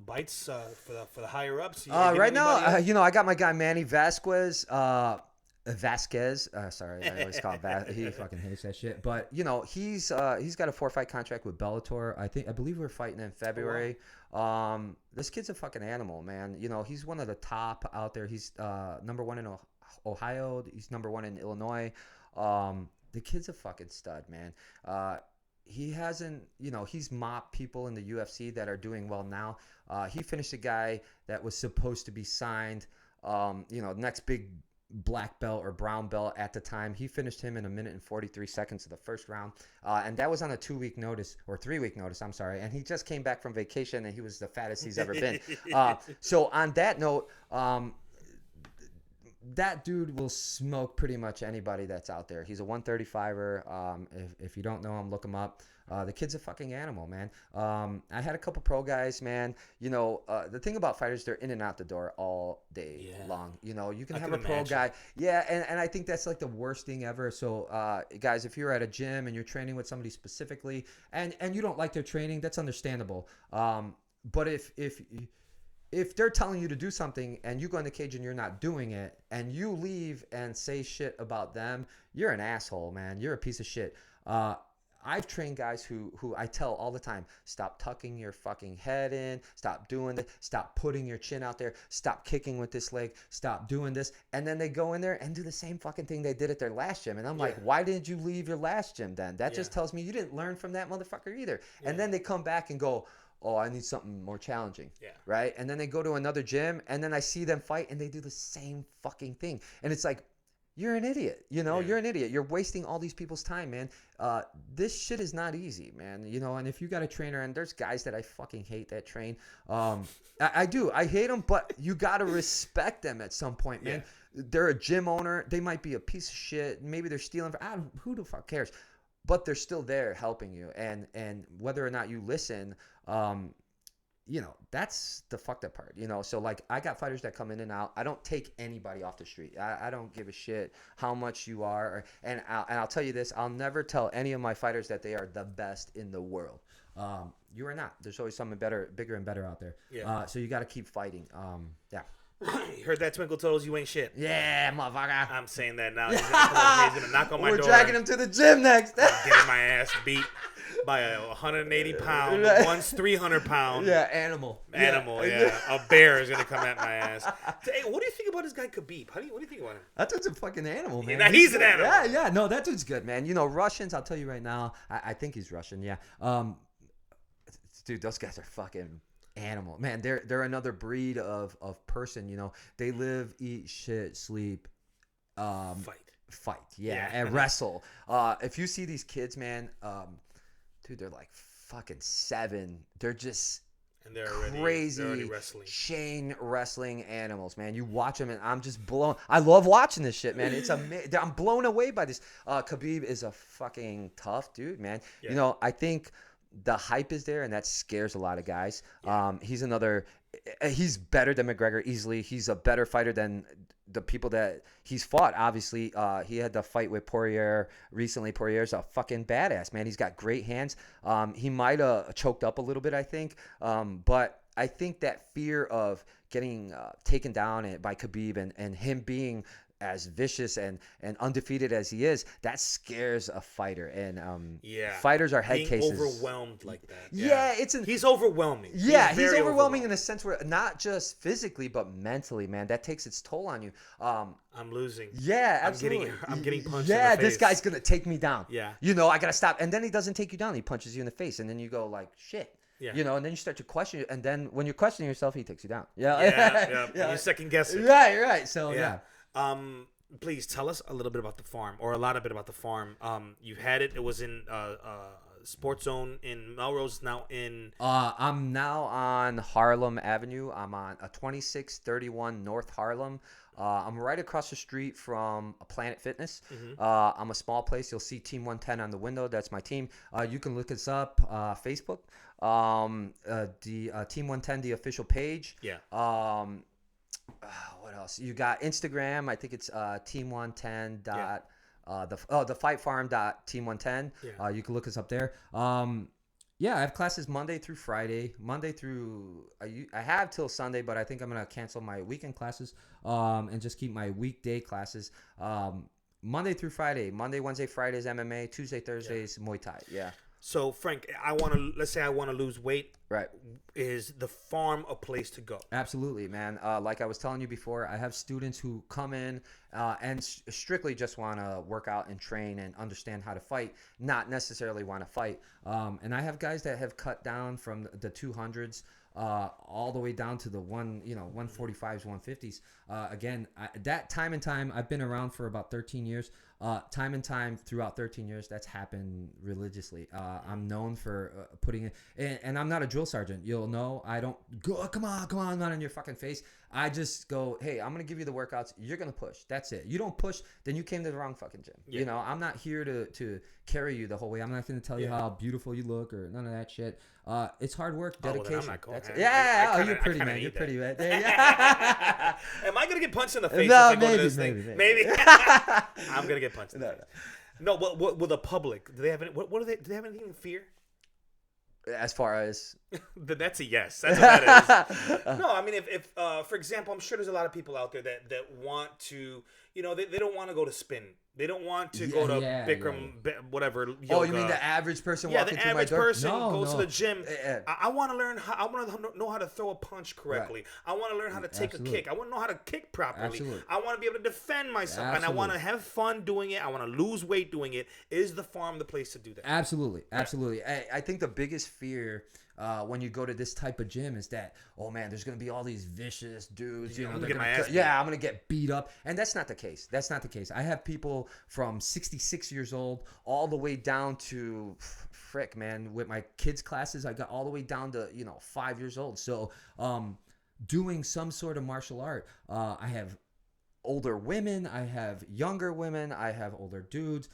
bites for the higher ups? Right now, I got my guy Manny Vasquez. Sorry, I always call him he fucking hates that shit. But he's got a 4-fight contract with Bellator. I believe we're fighting in February. This kid's a fucking animal, man. He's one of the top out there. He's number 1 in Ohio. He's number 1 in Illinois. The kid's a fucking stud, man. he hasn't, he's mopped people in the UFC that are doing well now. He finished a guy that was supposed to be signed, next big black belt or brown belt at the time. He finished him in 1 minute and 43 seconds of the first round. And that was on a 2-week notice or 3-week notice. I'm sorry. And he just came back from vacation and he was the fattest he's ever been. So on that note, that dude will smoke pretty much anybody that's out there. He's a 135er. If you don't know him, look him up. The kid's a fucking animal, man. I had a couple pro guys, man. The thing about fighters, they're in and out the door all day long. You can have a pro guy. Yeah, and I think that's like the worst thing ever. So, guys, if you're at a gym and you're training with somebody specifically and you don't like their training, that's understandable. But if they're telling you to do something and you go in the cage and you're not doing it and you leave and say shit about them, you're an asshole, man. You're a piece of shit. I've trained guys who I tell all the time, stop tucking your fucking head in, stop doing this, stop putting your chin out there, stop kicking with this leg, stop doing this. And then they go in there and do the same fucking thing they did at their last gym. And I'm like, why didn't you leave your last gym then? That just tells me you didn't learn from that motherfucker either. And then they come back and go, oh, I need something more challenging. Yeah. Right? And then they go to another gym and then I see them fight and they do the same fucking thing. And it's like, you're an idiot. You're an idiot. You're wasting all these people's time, man. This shit is not easy, man. And if you got a trainer, and there's guys that I fucking hate that train. I do. I hate them, but you got to respect them at some point, man. Yeah. They're a gym owner. They might be a piece of shit. Maybe they're stealing. Who the fuck cares? But they're still there helping you. And whether or not you listen, that's the fucked up part, So, like, I got fighters that come in and out. I don't take anybody off the street. I don't give a shit how much you are. And I'll tell you this. I'll never tell any of my fighters that they are the best in the world. You are not. There's always something better, bigger and better out there. Yeah. So you got to keep fighting. Yeah. You heard that, Twinkle Toes? You ain't shit. Yeah, motherfucker. I'm saying that now. He's gonna knock on my door. We're dragging him to the gym next. I'm getting my ass beat by a 180-pound, once 300-pound. Yeah, animal. Yeah. A bear is gonna come at my ass. Hey, what do you think about this guy Khabib? What do you think about him? That dude's a fucking animal, man. Yeah, he's an animal. Yeah. No, that dude's good, man. Russians. I'll tell you right now. I think he's Russian. Yeah. Dude, those guys are fucking animal, man. They're another breed of person. They live, eat, shit, sleep, fight, and wrestle. If you see these kids, man, dude, they're like fucking 7. They're just crazy, they're already wrestling. Chain wrestling animals, man. You watch them and I'm just blown. I love watching this shit, man. It's I'm blown away by this. Khabib is a fucking tough dude, man. Yeah. I think the hype is there, and that scares a lot of guys. Yeah. He's better than McGregor easily. He's a better fighter than the people that he's fought. Obviously, he had the fight with Poirier recently. Poirier's a fucking badass, man. He's got great hands. He might have choked up a little bit, I think. But I think that fear of getting taken down by Khabib and him being as vicious and undefeated as he is, that scares a fighter. And fighters are head cases. Overwhelmed like that. Yeah, he's overwhelming. Yeah, he's overwhelming in a sense where not just physically but mentally, man. That takes its toll on you. I'm losing. Yeah, absolutely. I'm getting punched. Yeah, in the face. This guy's gonna take me down. Yeah, I gotta stop. And then he doesn't take you down. He punches you in the face, and then you go like, shit. Yeah. And then you start to question it, and then when you're questioning yourself, he takes you down. Yeah. You second guess it. Right. So yeah. Please tell us a little bit about the farm, or a lot of bit about the farm. You had it. It was in Sports Zone in Melrose. Now in. I'm now on Harlem Avenue. I'm on 2631 North Harlem. I'm right across the street from Planet Fitness. Mm-hmm. I'm a small place. You'll see Team 110 on the window. That's my team. You can look us up Facebook. The Team 110, the official page. Yeah. What else? You got Instagram. I think it's team110. The fightfarm.team110. Yeah. You can look us up there. I have classes Monday through Friday. I have till Sunday, but I think I'm gonna cancel my weekend classes and just keep my weekday classes. Monday through Friday. Monday, Wednesday, Fridays MMA. Tuesday, Thursdays Muay Thai. Yeah. So Frank, let's say I want to lose weight. Right. is the farm a place to go? Absolutely, man. Like I was telling you before, I have students who come in and strictly just want to work out and train and understand how to fight, not necessarily want to fight. And I have guys that have cut down from the 200s all the way down to the 145s, 150s. Again, that time and time, I've been around for about 13 years. Time and time throughout 13 years, that's happened religiously. I'm known for putting in, and I'm not a drill sergeant. You'll know I don't go, oh, come on, not in your fucking face. I just go, hey, I'm going to give you the workouts. You're going to push. That's it. You don't push, then you came to the wrong fucking gym. Yeah. You know, I'm not here to carry you the whole way. I'm not going to tell you how beautiful you look or none of that shit. It's hard work, dedication. Well, I'm not going. You're pretty, man. You're pretty, man. Am I going to get punched in the face no, if I go to this thing? Maybe. I'm going to get punched in the face. No, what will the public, do they have any, do they have anything to fear? As far as that's a yes. That's what that is. No, I mean, if for example, I'm sure there's a lot of people out there that want to, they don't want to go to spin. They don't want to go to Bikram, whatever. Yoga. Oh, you mean the average person walking through my door? The average person goes to the gym. I want to learn I want to know how to throw a punch correctly. Right. I want to learn how to take a kick. I want to know how to kick properly. Absolutely. I want to be able to defend myself. And I want to have fun doing it. I want to lose weight doing it. Is the farm the place to do that? Absolutely. I think the biggest fear when you go to this type of gym is that, oh man, there's going to be all these vicious dudes. I'm going to get beat up. And that's not the case. I have people from 66 years old all the way down to, frick, man, with my kids' classes, I got all the way down to, 5 years old. So doing some sort of martial art, I have older women, I have younger women, I have older dudes.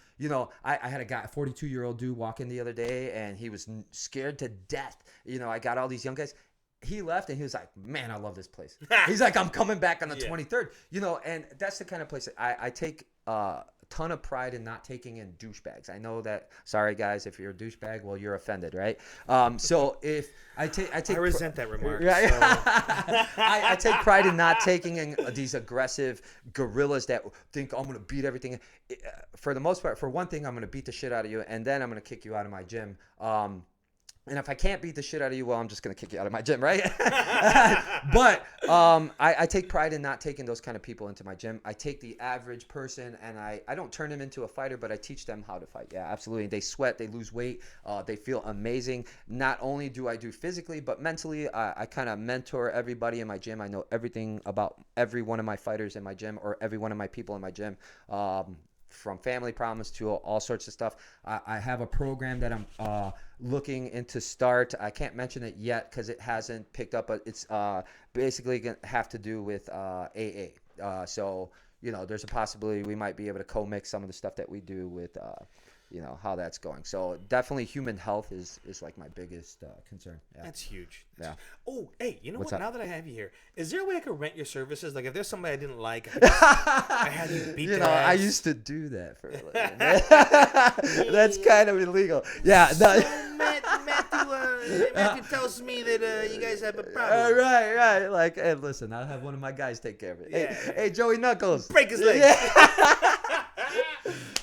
I had a guy, a 42-year-old dude walk in the other day, and he was scared to death. I got all these young guys. He left, and he was like, man, I love this place. He's like, I'm coming back on the 23rd. And that's the kind of place that I take a ton of pride in not taking in douchebags. I know that, sorry guys, if you're a douchebag, well, you're offended, right? So if I resent that remark. Right? So. I take pride in not taking in these aggressive gorillas that think I'm going to beat everything. For the most part, for one thing, I'm going to beat the shit out of you, and then I'm going to kick you out of my gym. And if I can't beat the shit out of you, well, I'm just going to kick you out of my gym, right? But I take pride in not taking those kind of people into my gym. I take the average person, and I don't turn them into a fighter, but I teach them how to fight. Yeah, absolutely. They sweat. They lose weight. They feel amazing. Not only do I do physically, but mentally, I kind of mentor everybody in my gym. I know everything about every one of my fighters in my gym or every one of my people in my gym. From family problems to all sorts of stuff. I have a program that I'm looking into start. I can't mention it yet because it hasn't picked up, but it's basically going to have to do with AA. So, there's a possibility we might be able to co-mix some of the stuff that we do with, how that's going. So definitely human health is like my biggest concern. Yeah. That's huge. Yeah. Oh, hey, you know what? Now that I have you here, is there a way I could rent your services? Like if there's somebody I didn't like, I had you beat their ass. I used to do that for a living. That's kind of illegal. Yeah. No. Matthew tells me that you guys have a problem. Right. Like, hey, listen, I'll have one of my guys take care of it. Yeah. Hey, Joey Knuckles. Break his leg. Yeah.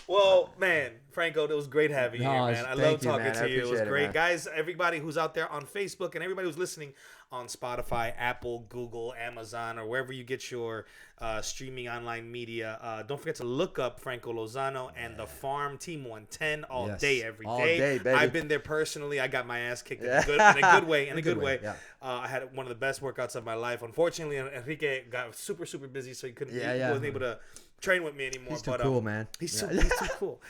Well, man, Franco, it was great having you here, man. I love talking to you. It was great. Guys, everybody who's out there on Facebook and everybody who's listening on Spotify, Apple, Google, Amazon, or wherever you get your streaming online media, don't forget to look up Franco Lozano and the Farm Team 110 all day, every day. All day, baby. I've been there personally. I got my ass kicked in a good way. Yeah. I had one of the best workouts of my life. Unfortunately, Enrique got super, super busy, so he wasn't able to train with me anymore. He's too cool, man. He's too cool.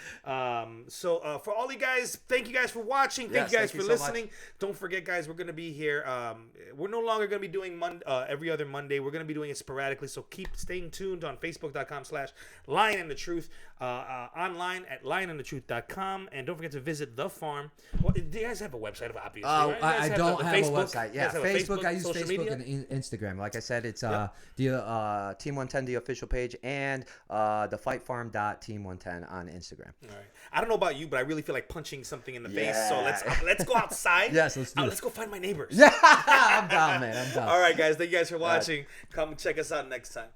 So for all you guys, thank you guys for watching. Thank you guys for listening. Don't forget, guys, we're going to be here. We're no longer going to be doing every other Monday. We're going to be doing it sporadically. So keep staying tuned on Facebook.com/LionandTheTruth, online at LionandTheTruth.com. And don't forget to visit The Farm. Well, do you guys have a website, obviously? Right? I don't have a website. Yeah, Facebook. I use social Facebook media? and Instagram. Like I said, it's the Team 110, the official page, and the FightFarm.Team110 on Instagram. All right. I don't know about you, but I really feel like punching something in the face. So let's go outside. Yes, let's do it. Let's go find my neighbors. Yeah, I'm down, man. I'm down. All right, guys. Thank you guys for watching. Come check us out next time.